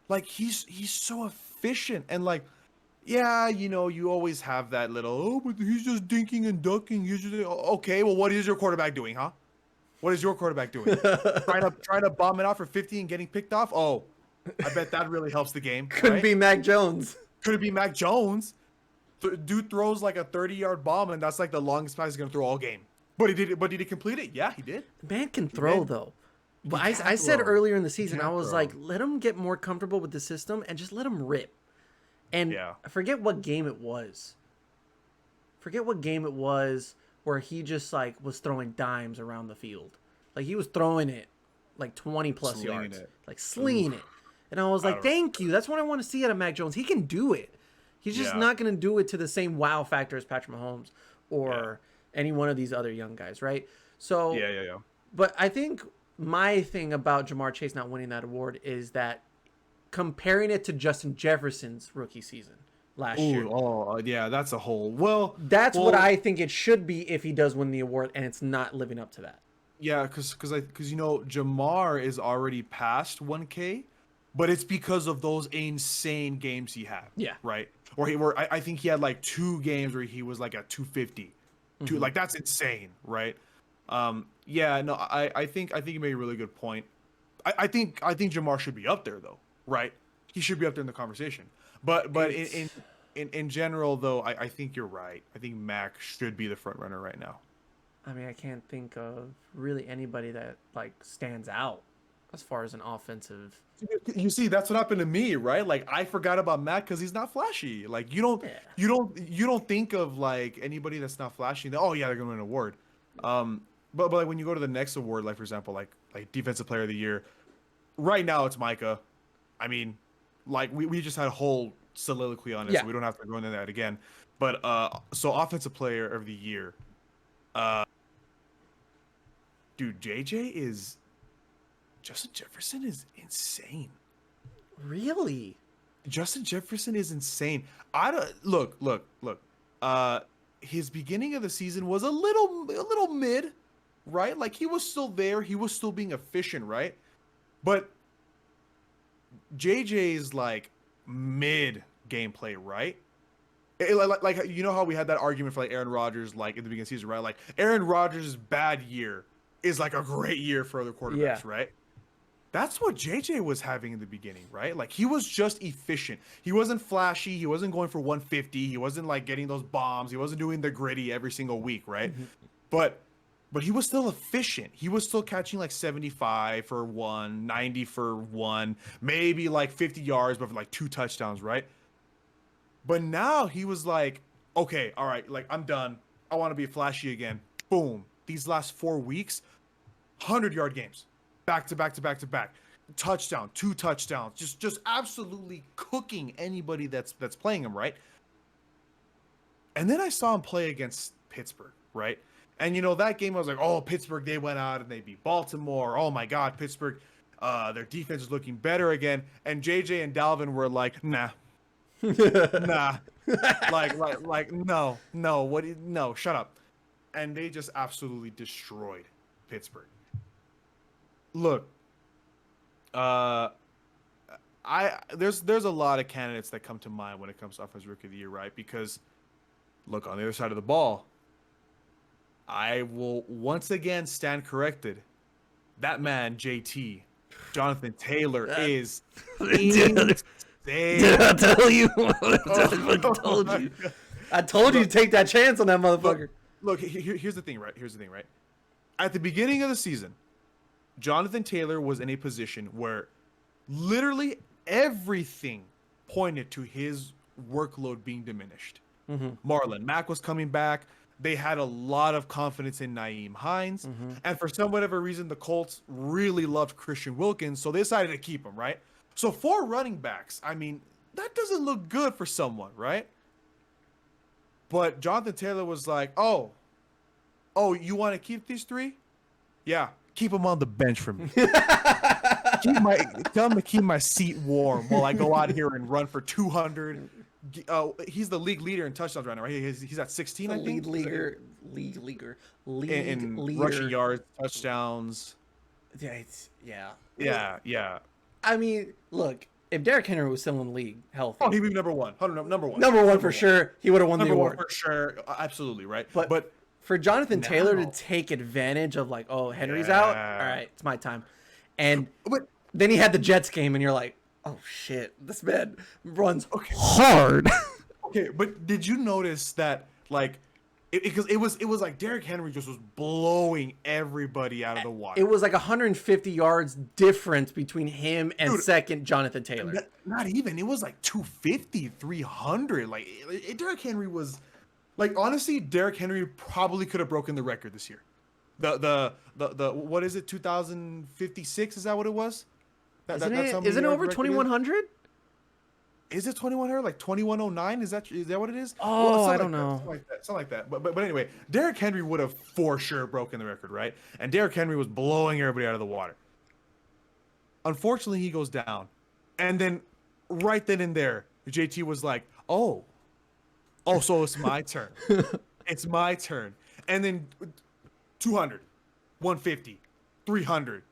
Like, he's so efficient. And, like, yeah, you always have that little, but he's just dinking and ducking. He's just, okay, well, what is your quarterback doing, huh? What is your quarterback doing? trying to bomb it out for 50 and getting picked off? Oh, I bet that really helps the game. Couldn't be Mac Jones. Could it be Mac Jones? Dude throws like a 30-yard bomb, and that's like the longest pass he's going to throw all game. But did he complete it? Yeah, he did. The man can throw, though. But I said earlier in the season, I was like, let him get more comfortable with the system and just let him rip. And I forget what game it was. Where he just like was throwing dimes around the field. Like, he was throwing it like 20 plus yards. Like slinging it. And I was like, thank you. That's what I want to see out of Mac Jones. He can do it. He's just not going to do it to the same wow factor as Patrick Mahomes or any one of these other young guys, right? So yeah. But I think my thing about Jamar Chase not winning that award is that comparing it to Justin Jefferson's rookie season last year. Oh, yeah, that's a whole. That's what I think it should be if he does win the award, and it's not living up to that. Yeah, because Jamar is already past 1K, but it's because of those insane games he had. Yeah. Right. I think he had like 2 games where he was like at 250. Mm-hmm. Like, that's insane, right? Yeah. No, I think you made a really good point. I think Jamar should be up there though, right? He should be up there in the conversation. But in general, though, I think you're right. I think Mac should be the front runner right now. I mean, I can't think of really anybody that like stands out as far as an offensive. You see, that's what happened to me, right? Like I forgot about Mac because he's not flashy. Like you don't think of like anybody that's not flashy. Oh yeah, they're gonna win an award. But like when you go to the next award, like for example, like Defensive Player of the Year, right now it's Micah. I mean, like we just had a whole soliloquy on it, so we don't have to go into that again. But so Offensive Player of the Year, dude, Justin Jefferson is insane. Really? Justin Jefferson is insane. Look. His beginning of the season was a little mid, right? Like he was still there, he was still being efficient, right? But JJ's like mid gameplay, right? Like you know how we had that argument for like Aaron Rodgers, like in the beginning of the season, right? Like Aaron Rodgers' bad year is like a great year for other quarterbacks, right? That's what JJ was having in the beginning, right? Like he was just efficient. He wasn't flashy. He wasn't going for 150. He wasn't like getting those bombs. He wasn't doing the gritty every single week, right? Mm-hmm. But he was still efficient. He was still catching like 75 for 1, 90 for 1, maybe like 50 yards, but for like 2 touchdowns, right? But now he was like, okay, all right, like I'm done. I want to be flashy again. Boom. These last 4 weeks, 100-yard games. Back to back to back to back. Touchdown, 2 touchdowns. Just absolutely cooking anybody that's playing him, right? And then I saw him play against Pittsburgh, right? And you know, that game I was like, oh, Pittsburgh, they went out and they beat Baltimore. Oh my God, Pittsburgh, their defense is looking better again. And JJ and Dalvin were like, nah. Nah. like no, shut up. And they just absolutely destroyed Pittsburgh. Look, there's a lot of candidates that come to mind when it comes to Offensive Rookie of the Year, right? Because look, on the other side of the ball, I will once again stand corrected. That man, JT, Jonathan Taylor, is insane. Did I tell you? I told you to take that chance on that motherfucker. Look, here's the thing, right? At the beginning of the season, Jonathan Taylor was in a position where literally everything pointed to his workload being diminished. Mm-hmm. Marlon Mack was coming back. They had a lot of confidence in Nyheim Hines. Mm-hmm. And for some whatever reason, the Colts really loved Christian Wilkins, so they decided to keep him, right? So 4 running backs, I mean, that doesn't look good for someone, right? But Jonathan Taylor was like, oh, you want to keep these 3? Yeah. Keep him on the bench for me. Tell him to keep my seat warm while I go out here and run for 200. He's the league leader in touchdowns right now, right? He's at 16, I think. League leader. Rushing yards, touchdowns. Yeah. I mean, look, if Derrick Henry was still in the league healthy, he'd be number one. Number one. Number one for sure. He would have won the award for sure. Absolutely, right? But for Jonathan Taylor to take advantage of like, oh, Henry's out. All right, it's my time. And then he had the Jets game, and you're like, oh shit, this man runs hard. Okay, but did you notice that like, because it was like Derrick Henry just was blowing everybody out of the water. It was like 150 yards difference between him and second Jonathan Taylor. Not even. It was like 250, 300. Like Derrick Henry was. Like honestly, Derrick Henry probably could have broken the record this year. The what is it? 2056? Is that what it was? Isn't it over 2100? Is it 2100? Like 2109? Is that what it is? Oh, I don't know. Something like that. But anyway, Derrick Henry would have for sure broken the record, right? And Derrick Henry was blowing everybody out of the water. Unfortunately, he goes down, and then right then and there, JT was like, oh, so it's my turn. It's my turn. And then 200, 150, 300.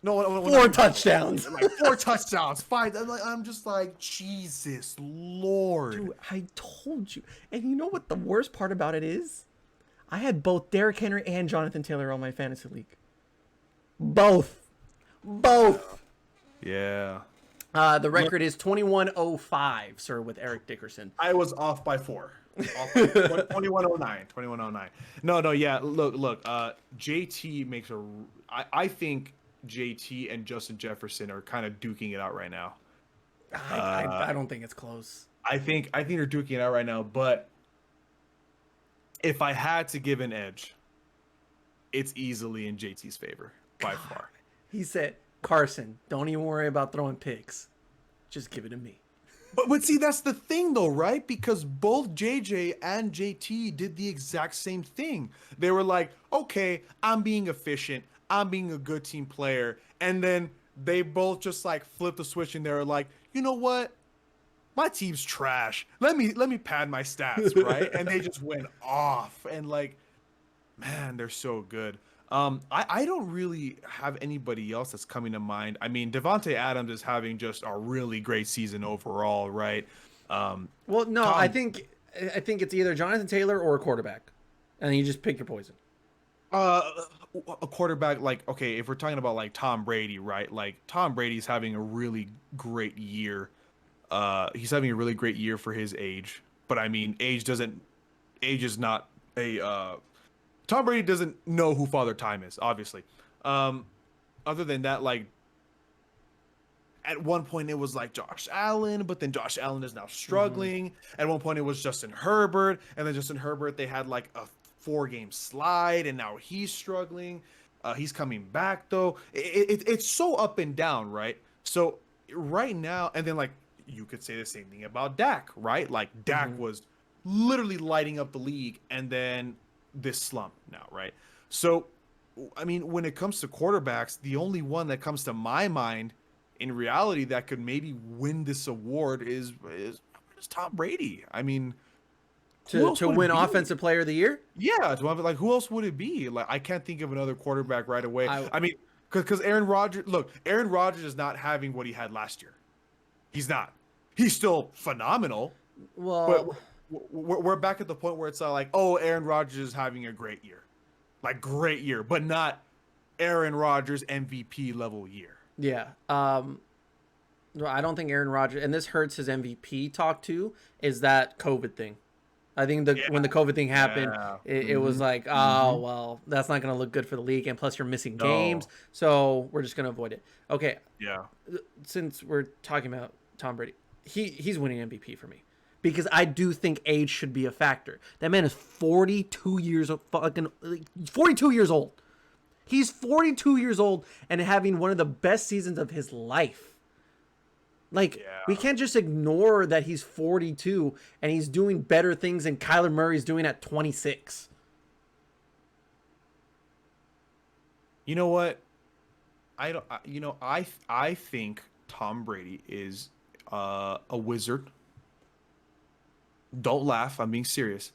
No, 4 touchdowns. Like 4 touchdowns, 5. I'm just like, Jesus Lord. Dude, I told you. And you know what the worst part about it is? I had both Derrick Henry and Jonathan Taylor on my fantasy league. Both. Yeah. The record is 21-05, sir, with Eric Dickerson. I was off by 4. 2109. No, yeah. Look. JT makes a. I think JT and Justin Jefferson are kind of duking it out right now. I don't think it's close. I think they're duking it out right now. But if I had to give an edge, it's easily in JT's favor by far. He said, "Carson, don't even worry about throwing picks. Just give it to me." But see, that's the thing though, right? Because both JJ and JT did the exact same thing. They were like, okay, I'm being efficient. I'm being a good team player. And then they both just like flipped the switch and they were like, you know what? My team's trash. Let me pad my stats, right? And they just went off. And like, man, they're so good. I don't really have anybody else that's coming to mind. I mean, Devontae Adams is having just a really great season overall, right? Well, no, I think it's either Jonathan Taylor or a quarterback, and you just pick your poison. A quarterback, like, okay, if we're talking about like Tom Brady, right? Like Tom Brady's having a really great year. He's having a really great year for his age, but I mean, age is not a Tom Brady doesn't know who Father Time is, obviously. Other than that, like, at one point it was like Josh Allen, but then Josh Allen is now struggling. Mm-hmm. At one point it was Justin Herbert, and then Justin Herbert, they had like a 4-game slide, and now he's struggling. He's coming back, though. It's so up and down, right? So right now, and then like you could say the same thing about Dak, right? Like Dak was literally lighting up the league, and then this slump now, right? So, I mean, when it comes to quarterbacks, the only one that comes to my mind in reality that could maybe win this award is Tom Brady. I mean, to win Offensive Player of the Year? Yeah, like who else would it be? Like I can't think of another quarterback right away. I mean, because Aaron Rodgers is not having what he had last year. He's not. He's still phenomenal. Well, but we're back at the point where it's like, oh, Aaron Rodgers is having a great year. Like, great year, but not Aaron Rodgers MVP level year. Yeah. I don't think Aaron Rodgers, and this hurts his MVP talk too, is that COVID thing. I think when the COVID thing happened, it was like, oh, well, that's not going to look good for the league, and plus you're missing games, so we're just going to avoid it. Okay. Yeah. Since we're talking about Tom Brady, he's winning MVP for me. Because I do think age should be a factor. That man is 42 years old. He's 42 years old and having one of the best seasons of his life. Like, we can't just ignore that he's 42 and he's doing better things than Kyler Murray's doing at 26. You know what? I think Tom Brady is a wizard. Don't laugh. I'm being serious.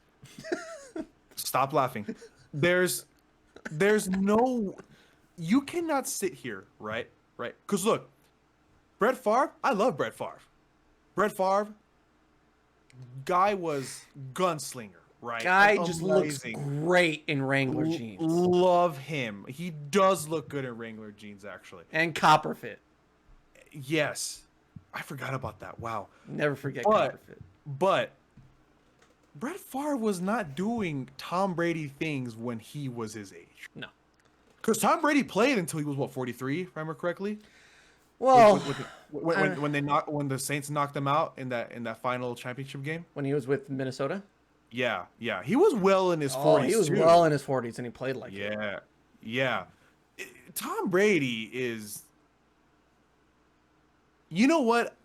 Stop laughing. There's no, you cannot sit here, right? Because look, Brett Favre, I love Brett Favre. Brett Favre, guy was gunslinger, right? Guy just looks great in Wrangler jeans. Love him. He does look good in Wrangler jeans, actually. And copper fit. Yes. I forgot about that. Wow. Never forget copper fit. But Brett Favre was not doing Tom Brady things when he was his age. No. Because Tom Brady played until he was, 43, if I remember correctly? Well, when the Saints knocked him out in that final championship game? When he was with Minnesota? Yeah. He was well in his 40s, he was well in his 40s, and he played like it. Yeah. Tom Brady is... You know what?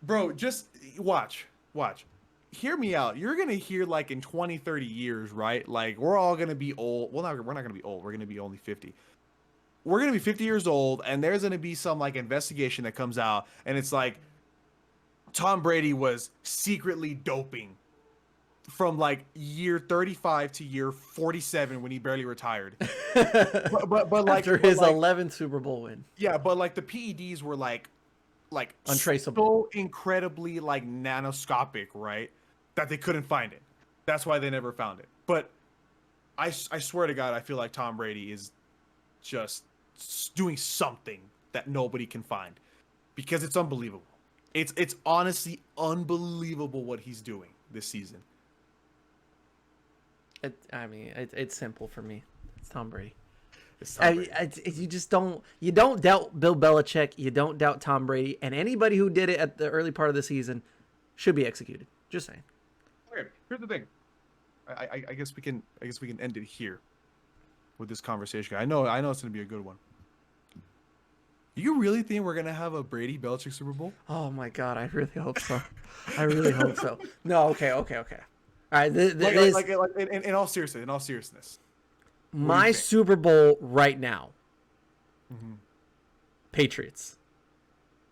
Bro, just watch. Hear me out. You're going to hear like in 20, 30 years, right? Like we're all going to be old. Well, we're not going to be old. We're going to be only 50. We're going to be 50 years old, and there's going to be some like investigation that comes out, and it's like Tom Brady was secretly doping from like year 35 to year 47 when he barely retired. but like after his 11th Super Bowl win. Yeah, but like the PEDs were like untraceable, so incredibly like nanoscopic, right? That they couldn't find it. That's why they never found it. But I swear to God, I feel like Tom Brady is just doing something that nobody can find. because it's unbelievable. It's honestly unbelievable what he's doing this season. It's simple for me. It's Tom Brady. Brady. You just don't doubt Bill Belichick. You don't doubt Tom Brady, and anybody who did it at the early part of the season should be executed. Just saying. Okay, here's the thing. I guess we can end it here with this conversation. I know it's gonna be a good one. You really think we're gonna have a Brady Belichick Super Bowl? Oh my God, I really hope so. I really hope so. No, okay. All right, in all seriousness, my Super Bowl right now. Mm-hmm. Patriots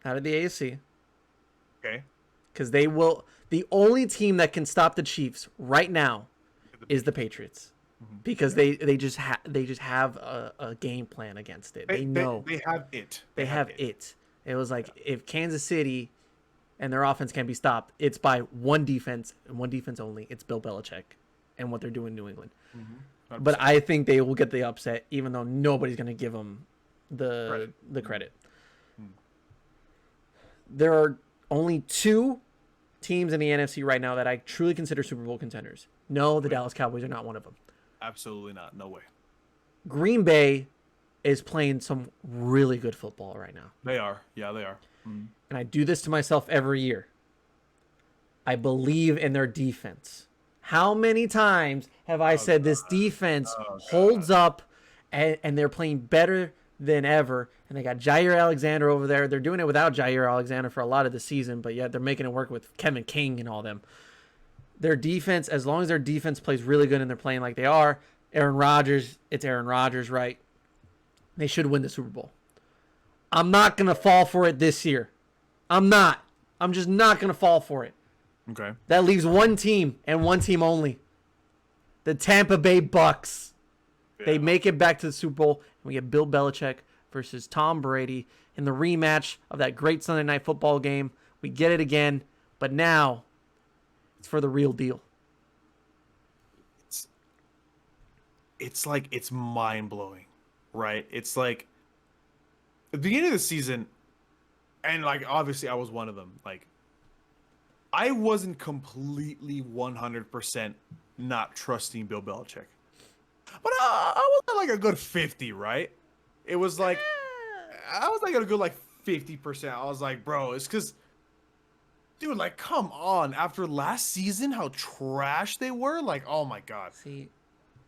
out of the AFC. Okay. Because they will. The only team that can stop the Chiefs right now is the Patriots, because they just have a game plan against it. They know they have it. They have it. It was like, if Kansas City and their offense can be stopped, it's by one defense and one defense only. It's Bill Belichick and what they're doing in New England. Mm-hmm. But I think they will get the upset, even though nobody's going to give them the credit. Mm-hmm. There are only two teams in the NFC right now that I truly consider Super Bowl contenders. No, the Dallas Cowboys are not one of them. Absolutely not. No way. Green Bay is playing some really good football right now. They are. Yeah, they are. Mm-hmm. And I do this to myself every year. I believe in their defense. How many times have I said this defense holds up, and they're playing better than ever? And they got Jair Alexander over there. They're doing it without Jair Alexander for a lot of the season, but yet they're making it work with Kevin King and all them. Their defense, as long as their defense plays really good and they're playing like they are, Aaron Rodgers, it's Aaron Rodgers, right? They should win the Super Bowl. I'm not going to fall for it this year. I'm not. I'm just not going to fall for it. Okay. That leaves one team and one team only. The Tampa Bay Bucks. Yeah. They make it back to the Super Bowl, and we get Bill Belichick versus Tom Brady in the rematch of that great Sunday Night Football game. We get it again, but now it's for the real deal. It's like, it's mind-blowing, right? It's like, at the beginning of the season, and like, obviously I was one of them, like, I wasn't completely 100% not trusting Bill Belichick. But I was at like a good 50, right? It was like, I was like at a good like 50%. I was like, bro, it's because, dude, like, come on. After last season, how trash they were, like, oh my God.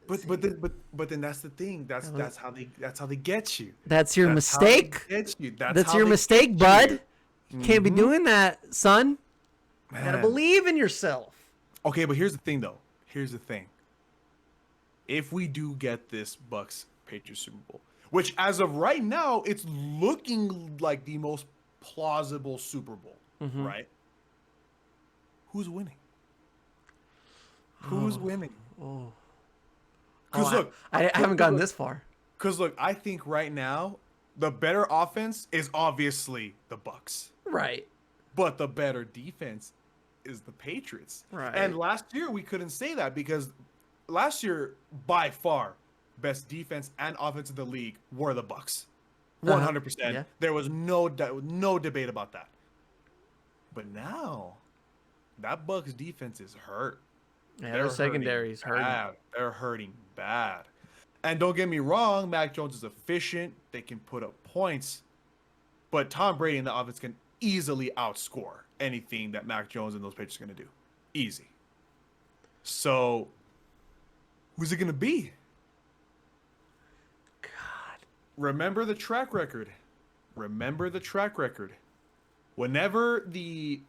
But then that's the thing. That's how they get you. That's your mistake. That's your mistake, bud. You can't be doing that, son. Man. You gotta believe in yourself. Okay, but here's the thing, though. Here's the thing. If we do get this Bucks Patriots Super Bowl, which as of right now, it's looking like the most plausible Super Bowl, right? Who's winning? Who's winning? Because look, I haven't gotten this far. Because look, I think right now the better offense is obviously the Bucks, right? But the better defense is the Patriots, right? And last year we couldn't say that because last year by far best defense and offense in the league were the Bucks, 100%. Yeah. There was no debate about that. But now that Bucks defense is hurt. Yeah, their secondary's hurting. They're hurting bad. And don't get me wrong, Mac Jones is efficient. They can put up points. But Tom Brady and the offense can easily outscore anything that Mac Jones and those Patriots are going to do. Easy. So, who's it going to be? God. Remember the track record. Whenever the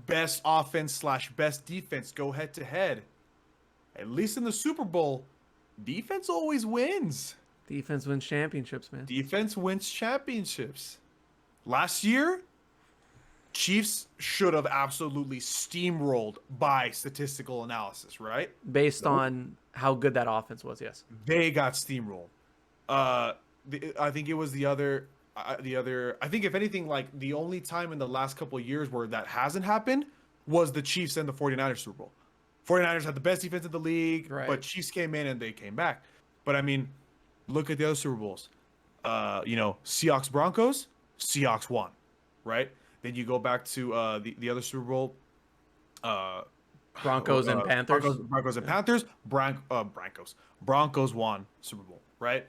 best offense / best defense go head to head, at least in the Super Bowl, defense always wins. Defense wins championships, man. Defense wins championships. Last year, Chiefs should have absolutely steamrolled by statistical analysis, right? Based on how good that offense was, yes. They got steamrolled. I think it was the other. I think if anything, like the only time in the last couple of years where that hasn't happened was the Chiefs and the 49ers Super Bowl. 49ers had the best defense in the league, right, but Chiefs came in and they came back. But I mean, look at the other Super Bowls. Seahawks Broncos, Seahawks won, right? Then you go back to the other Super Bowl, Broncos and Panthers. Broncos and Panthers. Broncos won Super Bowl, right?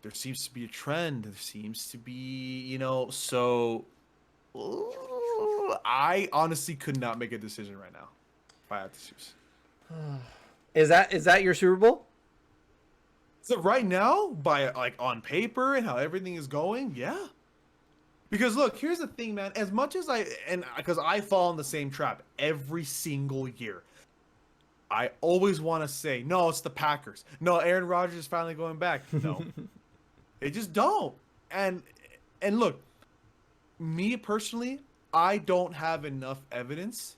There seems to be a trend. There seems to be, so I honestly could not make a decision right now if I had to choose. Is that your Super Bowl? So right now, by like on paper and how everything is going, yeah. Because look, here's the thing, man. As much as because I fall in the same trap every single year, I always want to say, no, it's the Packers. No, Aaron Rodgers is finally going back. No, they just don't. And look, me personally, I don't have enough evidence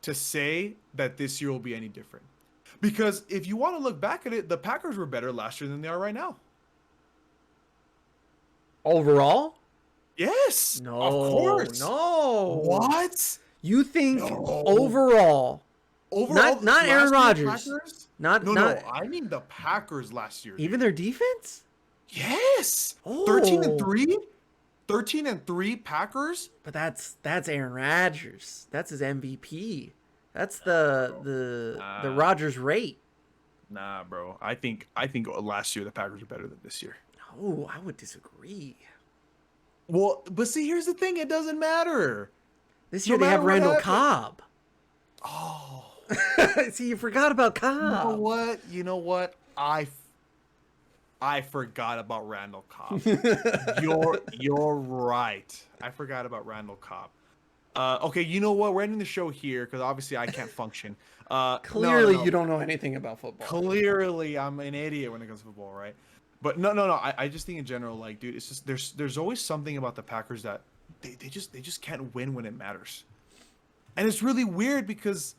to say that this year will be any different. Because if you want to look back at it, the Packers were better last year than they are right now. Overall? Yes. No. Of course. No. What? You think No. overall? Overall, not Aaron Rodgers. Not I mean the Packers last year. Even their defense? Yes. Oh. 13-3. 13-3 Packers. But that's Aaron Rodgers. That's his MVP. That's the Rodgers rate. Nah, bro. I think last year the Packers were better than this year. No, I would disagree. Well, but see, here's the thing. It doesn't matter. This year they have Randall Cobb. Oh. See, you forgot about Cobb. You know what? I forgot about Randall Cobb. You're right. I forgot about Randall Cobb. Okay, you know what? We're ending the show here because obviously I can't function. Clearly, you don't know anything about football. Clearly, I'm an idiot when it comes to football, right? But no. I just think in general, like, dude, it's just there's always something about the Packers that they just can't win when it matters, and it's really weird because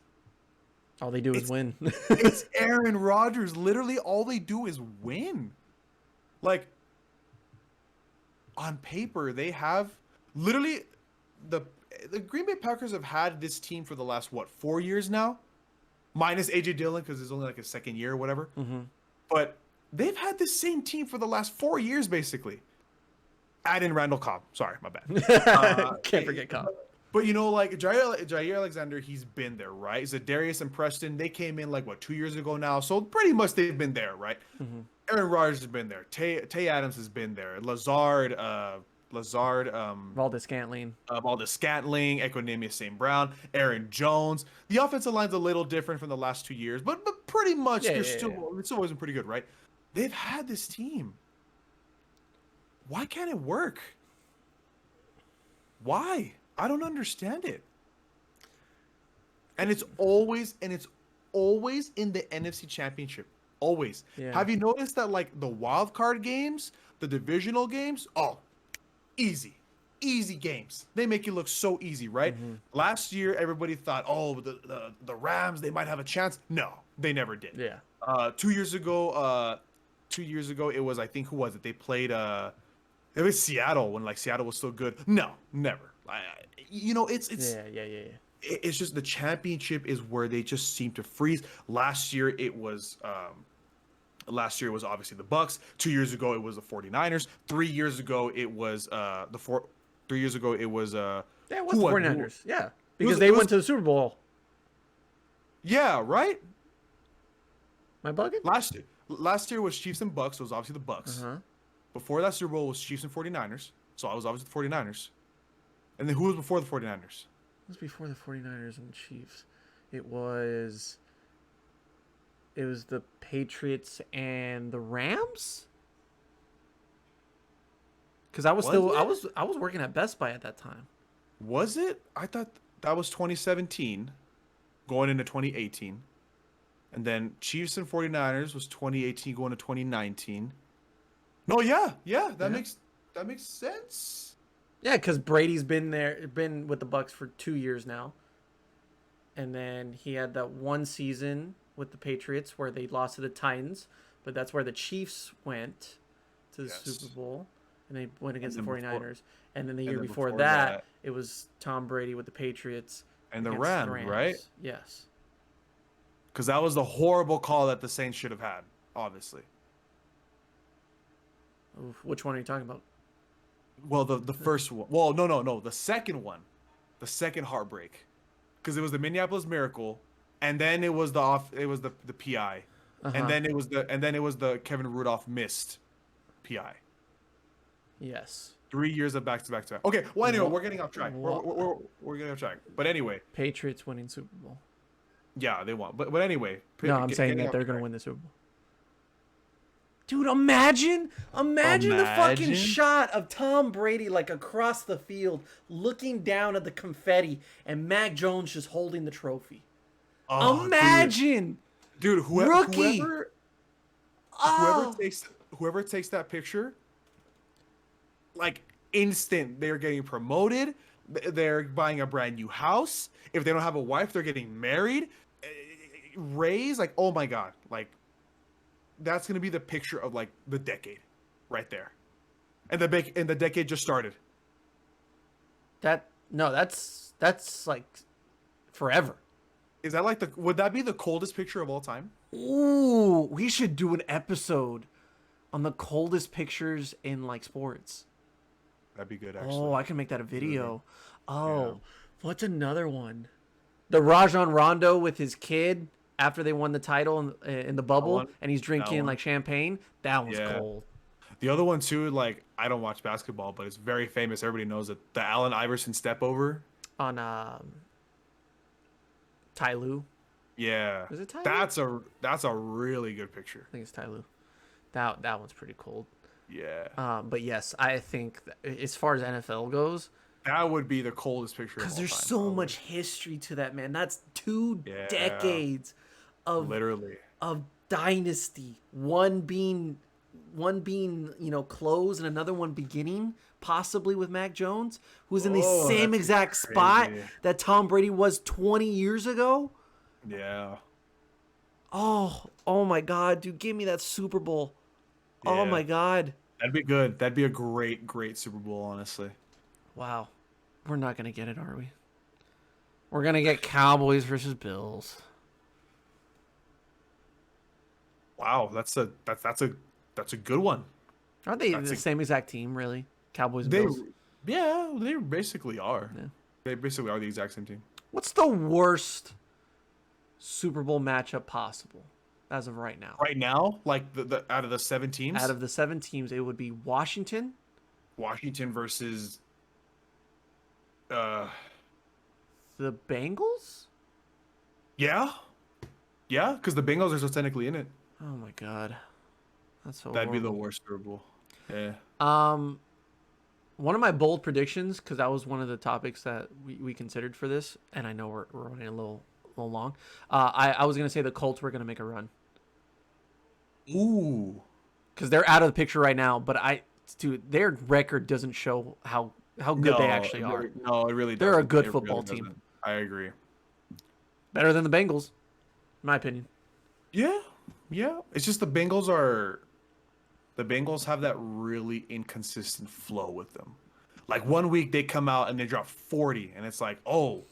all they do is win. It's Aaron Rodgers. Literally, all they do is win. Like, on paper, they have literally the Green Bay Packers have had this team for the last 4 years now, minus AJ Dillon because it's only like his second year or whatever. Mm-hmm. But they've had this same team for the last 4 years, basically. Add in Randall Cobb. Sorry, my bad. Can't forget Cobb. But like Jair Alexander, he's been there, right? Zadarius and Preston, they came in 2 years ago now, so pretty much they've been there, right? Mm-hmm. Aaron Rodgers has been there. Tay Adams has been there. Lazard, Valdez-Scantling, Equanimeous St. Brown, Aaron Jones. The offensive line's a little different from the last 2 years, but pretty much it's still wasn't pretty good, right? They've had this team. Why can't it work? Why? I don't understand it. And it's always in the NFC Championship. Always. Yeah. Have you noticed that the wild card games, the divisional games, easy games. They make you look so easy, right? Mm-hmm. Last year, everybody thought, the Rams, they might have a chance. No, they never did. Yeah. 2 years ago, it was, I think, who was it? They played, it was Seattle when Seattle was still good. No, never. It's yeah. It's just the championship is where they just seem to freeze. Last year it was obviously the Bucks. 2 years ago it was the 49ers. 3 years ago it was the 49ers. Yeah. Because they went to the Super Bowl. Yeah, right? Am I bugging? Last year was Chiefs and Bucks, so it was obviously the Bucks. Uh-huh. Before that Super Bowl was Chiefs and 49ers. So I was obviously the 49ers. And then who was before the 49ers? It was before the 49ers and the Chiefs. It was the Patriots and the Rams? Because I was working at Best Buy at that time. Was it? I thought that was 2017 going into 2018. And then Chiefs and 49ers was 2018 going to 2019. No, yeah. That makes sense. Yeah, because Brady's been with the Bucks for 2 years now. And then he had that one season with the Patriots where they lost to the Titans, but that's where the Chiefs went to the Super Bowl, and they went against the 49ers. And then the year before that, it was Tom Brady with the Patriots. And the Rams, right? Yes. Because that was the horrible call that the Saints should have had, obviously. Oof, which one are you talking about? Well, the first one. Well, no. The second one, the second heartbreak, because it was the Minneapolis Miracle, and then it was the PI, and then it was the Kevin Rudolph missed PI. Yes. 3 years of back-to-back. Okay. Well, anyway, we're getting off track. We're getting off track. But anyway, Patriots winning Super Bowl. Yeah, they won. But anyway. No, I'm saying that they're going to win the Super Bowl. Dude, imagine the fucking shot of Tom Brady like across the field, looking down at the confetti, and Mac Jones just holding the trophy. Oh, imagine, dude, rookie. Whoever takes that picture, like instant, they're getting promoted. They're buying a brand new house. If they don't have a wife, they're getting married, raised. Like, oh my god, like. That's gonna be the picture of like the decade, right there, and the decade just started. That's like forever. Is that like would that be the coldest picture of all time? Ooh, we should do an episode on the coldest pictures in like sports. That'd be good, actually. Oh, I can make that a video. Oh, yeah. What's another one? The Rajon Rondo with his kid. After they won the title in the bubble, and he's drinking like champagne, that one's cold. The other one too, like I don't watch basketball, but it's very famous. Everybody knows it. The Allen Iverson step over on Ty Lue. Yeah, is it Ty Lue? That's a really good picture. I think it's Ty Lue. That one's pretty cold. Yeah. But yes, I think as far as NFL goes. That would be the coldest picture. Because there's so much history to that, man. That's 2 decades of literally of dynasty. One being closed and another one beginning, possibly with Mac Jones, who's in the same exact spot that Tom Brady was 20 years ago. Yeah. Oh my God, dude, give me that Super Bowl. Yeah. Oh my God. That'd be good. That'd be a great Super Bowl, honestly. Wow. We're not going to get it, are we? We're going to get Cowboys versus Bills. Wow, that's a good one. Are they the same exact team, really? Cowboys and Bills? Yeah, they basically are. Yeah. They basically are the exact same team. What's the worst Super Bowl matchup possible as of right now? Right now? Like the out of the 7 teams? Out of the 7 teams, it would be Washington versus the Bengals? Yeah, because the Bengals are so technically in it. Oh my God, that's so. That'd horrible. be the worst Super Bowl. Yeah. One of my bold predictions, because that was one of the topics that we considered for this, and I know we're running a little long. I was gonna say the Colts were gonna make a run. Ooh. Because they're out of the picture right now, but their record doesn't show how good they actually are. No, it really doesn't. They're a good football team. I agree. Better than the Bengals, in my opinion. Yeah. It's just the Bengals have that really inconsistent flow with them. Like 1 week they come out and they drop 40, and it's like, oh,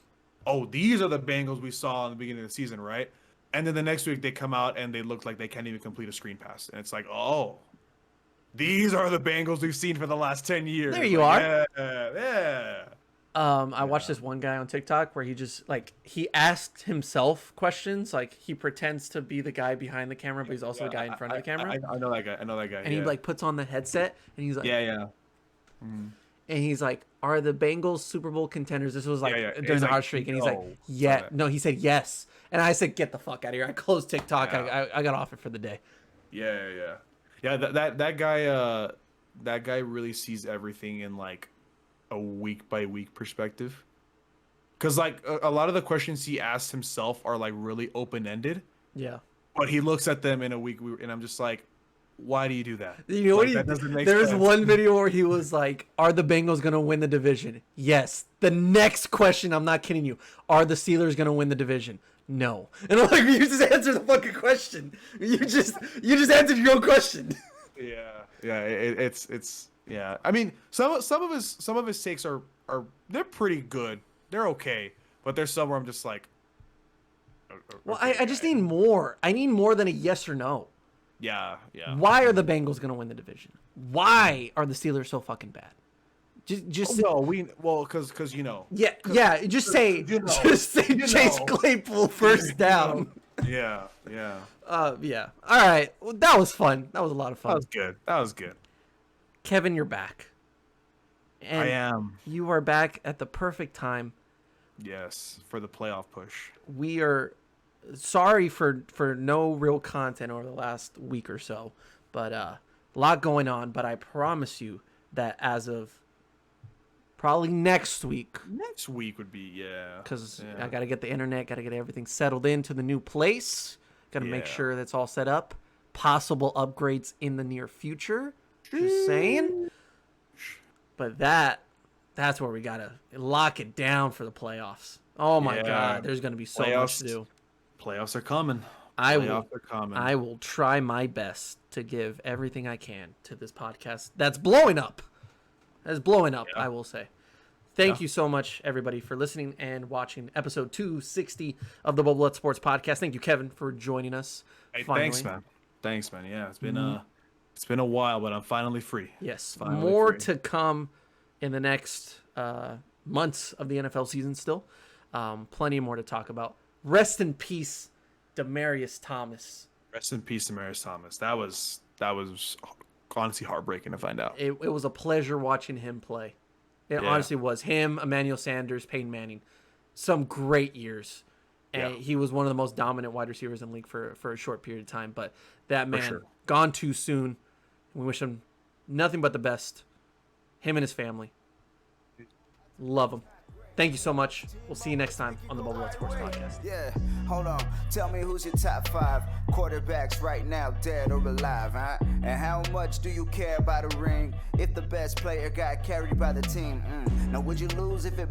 these are the Bengals we saw in the beginning of the season, right? And then the next week they come out and they look like they can't even complete a screen pass, and it's like, oh. These are the Bengals we've seen for the last 10 years. There you are. Yeah. I watched this one guy on TikTok where he just he asked himself questions. Like he pretends to be the guy behind the camera, but he's also the guy in front of the camera. I know that guy. And he puts on the headset and he's like, yeah. And he's like, "Are the Bengals Super Bowl contenders?" This was during the hot streak, and he's like, "Yeah." No, he said yes, and I said, "Get the fuck out of here!" I closed TikTok. Yeah. I got off it for the day. Yeah. That guy really sees everything in like a week by week perspective. Because like a lot of the questions he asks himself are like really open ended. Yeah. But he looks at them in a week, and I'm just like, why do you do that? You know what? That doesn't make sense. There's one video where he was like, "Are the Bengals gonna win the division?" Yes. The next question, I'm not kidding you. Are the Steelers gonna win the division? No. And I'm like, you just answered the fucking question. You just answered your own question. Yeah. It's yeah. I mean, some of his takes are they're pretty good. They're okay, but there's some where I'm just like, well, I just need more. I need more than a yes or no. Yeah. Why are the Bengals gonna win the division? Why are the Steelers so fucking bad? Just because Yeah. Just say Chase Claypool first down. Yeah. Yeah. All right. Well, that was fun. That was a lot of fun. That was good. Kevin, you're back. And I am. You are back at the perfect time. Yes, for the playoff push. We are sorry for no real content over the last week or so, but a lot going on. But I promise you that as of probably next week would be because I got to get the internet, got to get everything settled into the new place, got to make sure that's all set up. Possible upgrades in the near future. Just saying. But that's where we gotta lock it down for the playoffs. Oh my God, there's gonna be so much to do. Playoffs are coming. I will try my best to give everything I can to this podcast. That's blowing up. Yeah. I will say. Thank you so much, everybody, for listening and watching episode 260 of the Bubba Lutz Sports Podcast. Thank you, Kevin, for joining us. Hey, thanks, man. Yeah, it's been a while, but I'm finally free. Yes, more to come in the next months of the NFL season still. Plenty more to talk about. Rest in peace, Demaryius Thomas. Rest in peace, Demaryius Thomas. That was honestly heartbreaking to find out. It was a pleasure watching him play. It honestly was. Him, Emmanuel Sanders, Peyton Manning. Some great years. And he was one of the most dominant wide receivers in the league for a short period of time. But that man, gone too soon. We wish him nothing but the best. Him and his family. Love him. Thank you so much. We'll see you next time on the Bubba Lutz Sports Podcast. Yeah, hold on. Tell me who's your top 5 quarterbacks right now, dead or alive, huh? And how much do you care about a ring if the best player got carried by the team? Now, would you lose if it